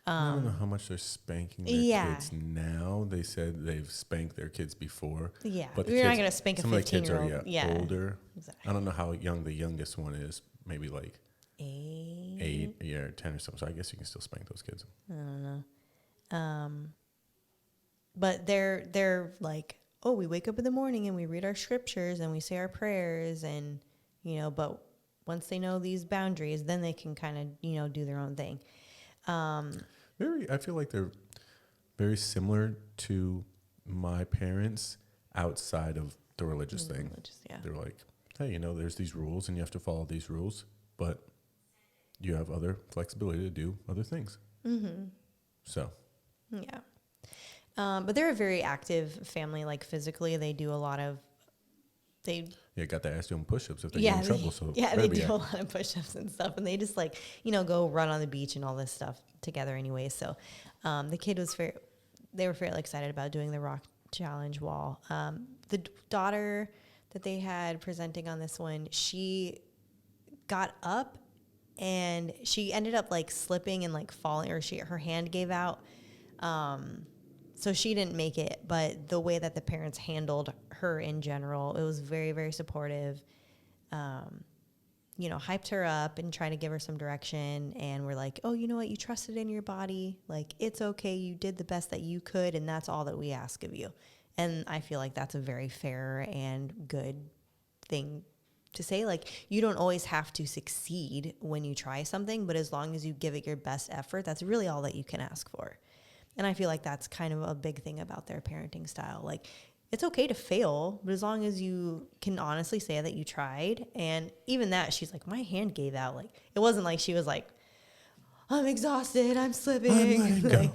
I don't know how much they're spanking their kids now. They said they've spanked their kids before. Yeah, but you're not going to spank a 15-year-old. Some of the kids are older. Exactly. I don't know how young the youngest one is. Maybe like 8, or 10 or something. So I guess you can still spank those kids. I don't know. But they're like, oh, we wake up in the morning and we read our scriptures and we say our prayers and, but once they know these boundaries, then they can kind of, do their own thing. I feel like they're very similar to my parents outside of the religious thing. Yeah. They're like, hey, there's these rules and you have to follow these rules, but you have other flexibility to do other things. Mm-hmm. So. Yeah. But they're a very active family, like physically. They do a lot of, got to ask doing push-ups if they get in trouble. So they do a lot of push-ups and stuff. And they just go run on the beach and all this stuff together anyway. So the kid they were fairly excited about doing the rock challenge wall. The daughter that they had presenting on this one, she got up and she ended up slipping and falling, or her hand gave out. So she didn't make it, but the way that the parents handled her in general, it was very, very supportive. Hyped her up and tried to give her some direction. And we're like, oh, you know what? You trusted in your body. It's okay. You did the best that you could. And that's all that we ask of you. And I feel like that's a very fair and good thing to say. You don't always have to succeed when you try something, but as long as you give it your best effort, that's really all that you can ask for. And I feel like that's kind of a big thing about their parenting style. It's okay to fail, but as long as you can honestly say that you tried. And even that, she's like, my hand gave out. It wasn't like she was like, I'm exhausted, I'm slipping.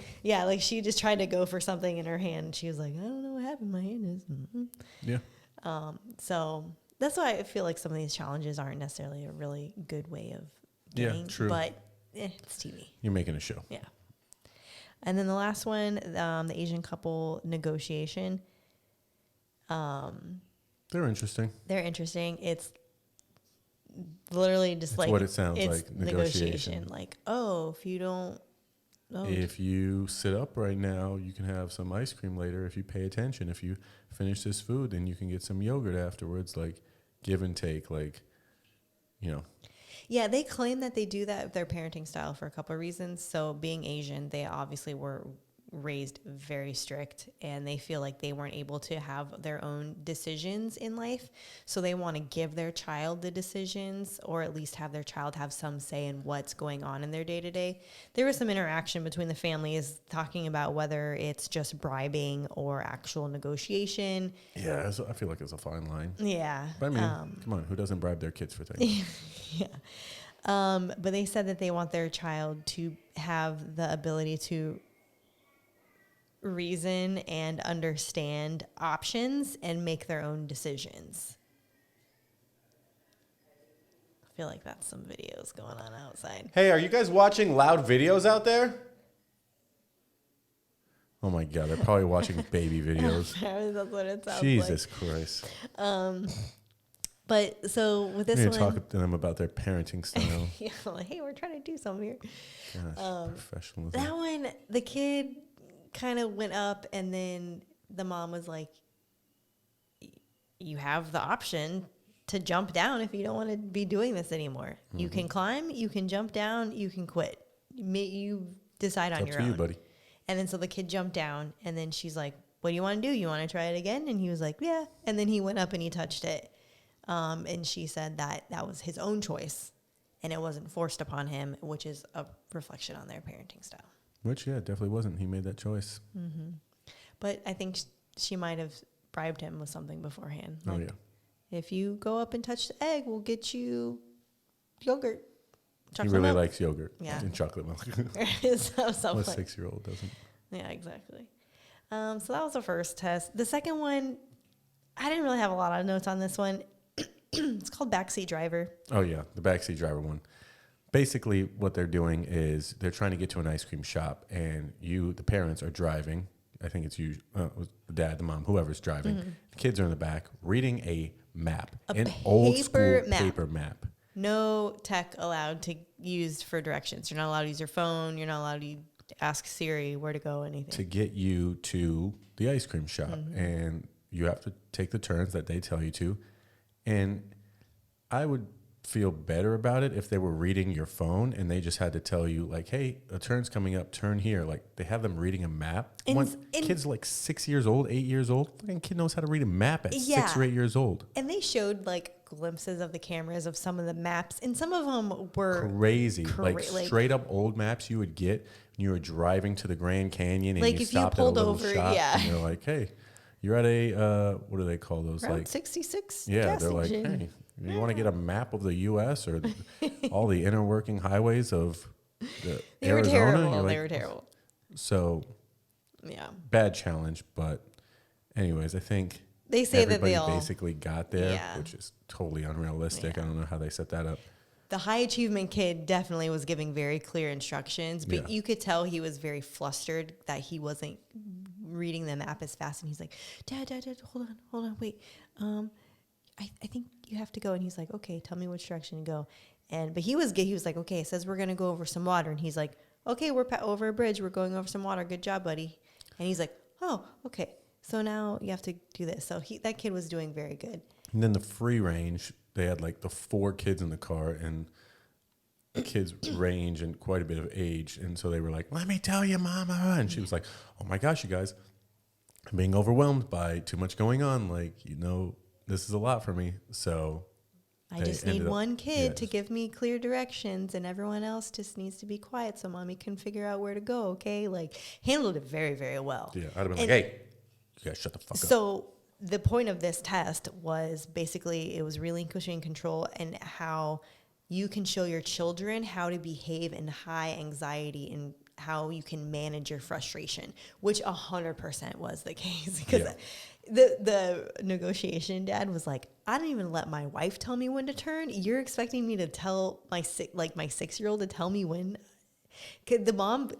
She just tried to go for something in her hand. She was like, I don't know what happened. My hand is. Mm-hmm. Yeah. So that's why I feel like some of these challenges aren't necessarily a really good way of doing. Yeah, true. But it's TV. You're making a show. Yeah. And then the last one, the Asian couple negotiation. They're interesting. It's literally just what it sounds it's like. Negotiation. If you don't. Oh. If you sit up right now, you can have some ice cream later. If you pay attention, if you finish this food, then you can get some yogurt afterwards. Give and take. Yeah, they claim that they do that with their parenting style for a couple of reasons. So being Asian, they obviously were raised very strict, and they feel like they weren't able to have their own decisions in life. So they want to give their child the decisions, or at least have their child have some say in what's going on in their day-to-day. There was some interaction between the families talking about whether it's just bribing or actual negotiation. Yeah, I feel like it's a fine line. Yeah. But I mean, come on, who doesn't bribe their kids for things? Yeah. But they said that they want their child to have the ability to reason and understand options and make their own decisions. I feel like that's some videos going on outside. Hey, are you guys watching loud videos out there? Oh my God, they're probably watching baby videos. That's what it sounds Jesus Christ. But so with this I'm one, going to talk to them about their parenting style. yeah, hey, we're trying to do something here. Gosh, professionalism. That one, the kid kind of went up, and then the mom was like, you have the option to jump down if you don't want to be doing this anymore. Mm-hmm. You can climb, you can jump down, you can quit. You decide on your own. Up to you, buddy. And then so the kid jumped down, and then she's like, what do you want to do? You want to try it again? And he was like, yeah. And then he went up and he touched it. And she said that was his own choice, and it wasn't forced upon him, which is a reflection on their parenting style. Which, yeah, definitely wasn't. He made that choice. Mm-hmm. But I think she might have bribed him with something beforehand. Oh, yeah. If you go up and touch the egg, we'll get you yogurt. He really likes yogurt and chocolate milk. so What 6-year-old doesn't? Yeah, exactly. So that was the first test. The second one, I didn't really have a lot of notes on this one. It's called Backseat Driver. Oh, yeah, the backseat driver one. Basically, what they're doing is they're trying to get to an ice cream shop, and the parents, are driving. I think it's you, the dad, the mom, whoever's driving. Mm-hmm. The kids are in the back reading a map, an old school paper map. No tech allowed to use for directions. You're not allowed to use your phone. You're not allowed to ask Siri where to go, anything. To get you to the ice cream shop, mm-hmm. and you have to take the turns that they tell you to. And I would feel better about it if they were reading your phone and they just had to tell you like, hey, a turn's coming up, turn here. Like they have them reading a map. Kids like 6 years old, 8 years old. Fucking kid knows how to read a map at 6 or 8 years old. And they showed like glimpses of the cameras of some of the maps, and some of them were crazy. Like straight up old maps you would get when you were driving to the Grand Canyon and like you if you stopped pulled at a little over, shop yeah. and you're like, hey, you're at a what do they call those? Route like 66. Yeah, gas they're like, station. hey, you want to get a map of the U.S. or all the inner working highways of They Arizona? were terrible. You're They like, were terrible. So, Yeah. bad challenge. But anyways, I think They say that everybody they all basically got there, Yeah. which is totally unrealistic. Yeah. I don't know how they set that up. The high achievement kid definitely was giving very clear instructions, but Yeah. you could tell he was very flustered that he wasn't reading the map as fast. And he's like, Dad, hold on, wait. I think you have to go. And he's like, okay, tell me which direction to go. But he was like, okay, it says we're going to go over some water. And he's like, okay, we're over a bridge. We're going over some water. Good job, buddy. And he's like, oh, okay. So now you have to do this. So that kid was doing very good. And then the free range, they had like the 4 kids in the car, and the kids range and quite a bit of age. And so they were like, let me tell you, Mama. And she was like, oh my gosh, you guys, I'm being overwhelmed by too much going on. Like, this is a lot for me. So I just need one kid to give me clear directions, and everyone else just needs to be quiet so Mommy can figure out where to go, okay? Like, handled it very, very well. Yeah, I'd have been like, hey, you guys shut the fuck up. So the point of this test was basically it was relinquishing control and how you can show your children how to behave in high anxiety and how you can manage your frustration, which 100% was the case. Because the negotiation dad was like, I don't even let my wife tell me when to turn. You're expecting me to tell my 6-year-old to tell me when? Cause the mom,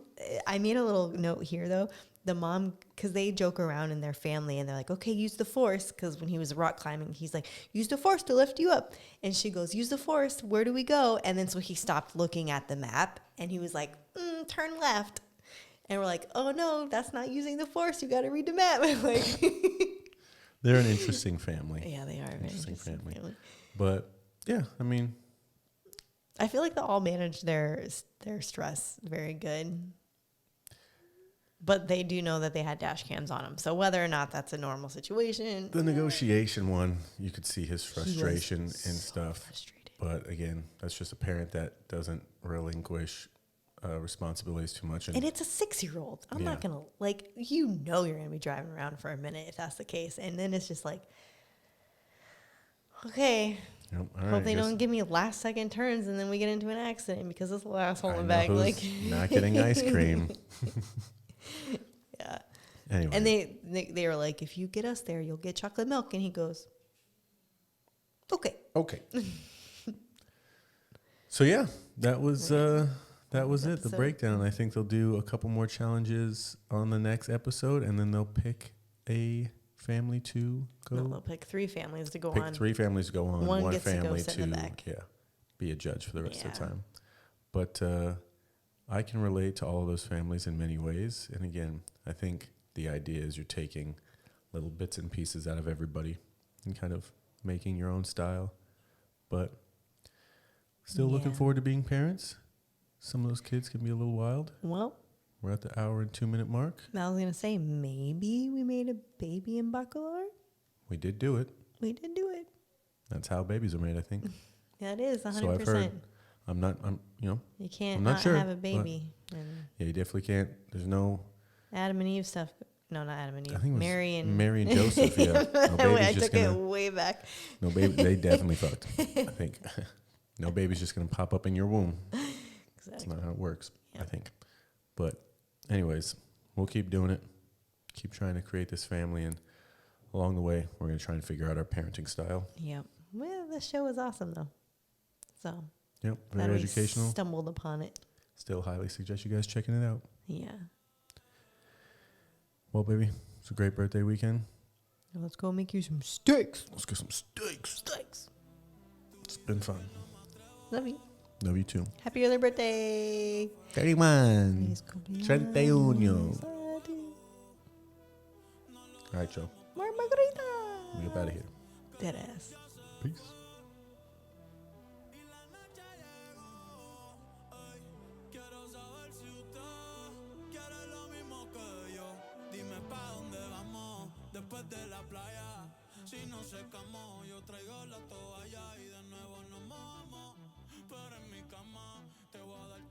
I made a little note here though. The mom, because they joke around in their family and they're like, okay, use the force. Because when he was rock climbing, he's like, use the force to lift you up. And she goes, use the force. Where do we go? And then so he stopped looking at the map and he was like, turn left. And we're like, oh no, that's not using the force. You got to read the map. Like, they're an interesting family. Yeah, they are a very interesting family. But yeah, I mean, I feel like they all manage their stress very good. But they do know that they had dash cams on them. So whether or not that's a normal situation. the negotiation one, you could see his frustration and stuff. Frustrated. But again, that's just a parent that doesn't relinquish responsibilities too much. And it's a 6-year-old. I'm not going to, you're going to be driving around for a minute if that's the case. And then it's just like, okay, Yep, all hope right, they don't give me last second turns and then we get into an accident because this little asshole in the I back. know who's not getting ice cream. Yeah. Anyway. And they were like, if you get us there, you'll get chocolate milk. And he goes, okay. Okay. So yeah, that was it. The breakdown. I think they'll do a couple more challenges on the next episode, and then they'll pick a family to go. No, they'll pick 3 families to go Pick on. 3 families to go on. One One gets to go family sit in the back. be a judge for the rest of the Yeah. time. But I can relate to all of those families in many ways. And again, I think the idea is you're taking little bits and pieces out of everybody and kind of making your own style. But still looking Yeah. forward to being parents. Some of those kids can be a little wild. Well, We're at the hour and 2-minute mark. I was going to say, maybe we made a baby in Bacalar. We did do it. We did do it. That's how babies are made, I think. Yeah, it is 100%. So I've heard. You can't I'm not not sure, have a but- baby. And Yeah, you definitely can't. There's no. Adam and Eve stuff. No, not Adam and I Eve. think it was Mary and Joseph. Yeah, no baby's Wait, I just took gonna. it way back. No baby. They definitely fucked. I think. No baby's just gonna pop up in your womb. That's Exactly. not how it works. Yeah. I think. But, anyways, we'll keep doing it. Keep trying to create this family, and along the way, we're gonna try and figure out our parenting style. Yep. Well, the show was awesome though. So Yep, glad very we educational. stumbled upon it. Still highly suggest you guys checking it out. Yeah. Well, baby, it's a great birthday weekend. Now let's go make you some steaks. Let's get some steaks. Steaks. It's been fun. Love you. Love you too. Happy early birthday. 31. Feliz cumpleaños 31. a ti. All right, Joe. More margarita. We get out of here. Dead ass. Peace. desde la playa. Si no secamos, yo traigo la toalla y de nuevo nos mojamos. Pero en mi cama te voy a dar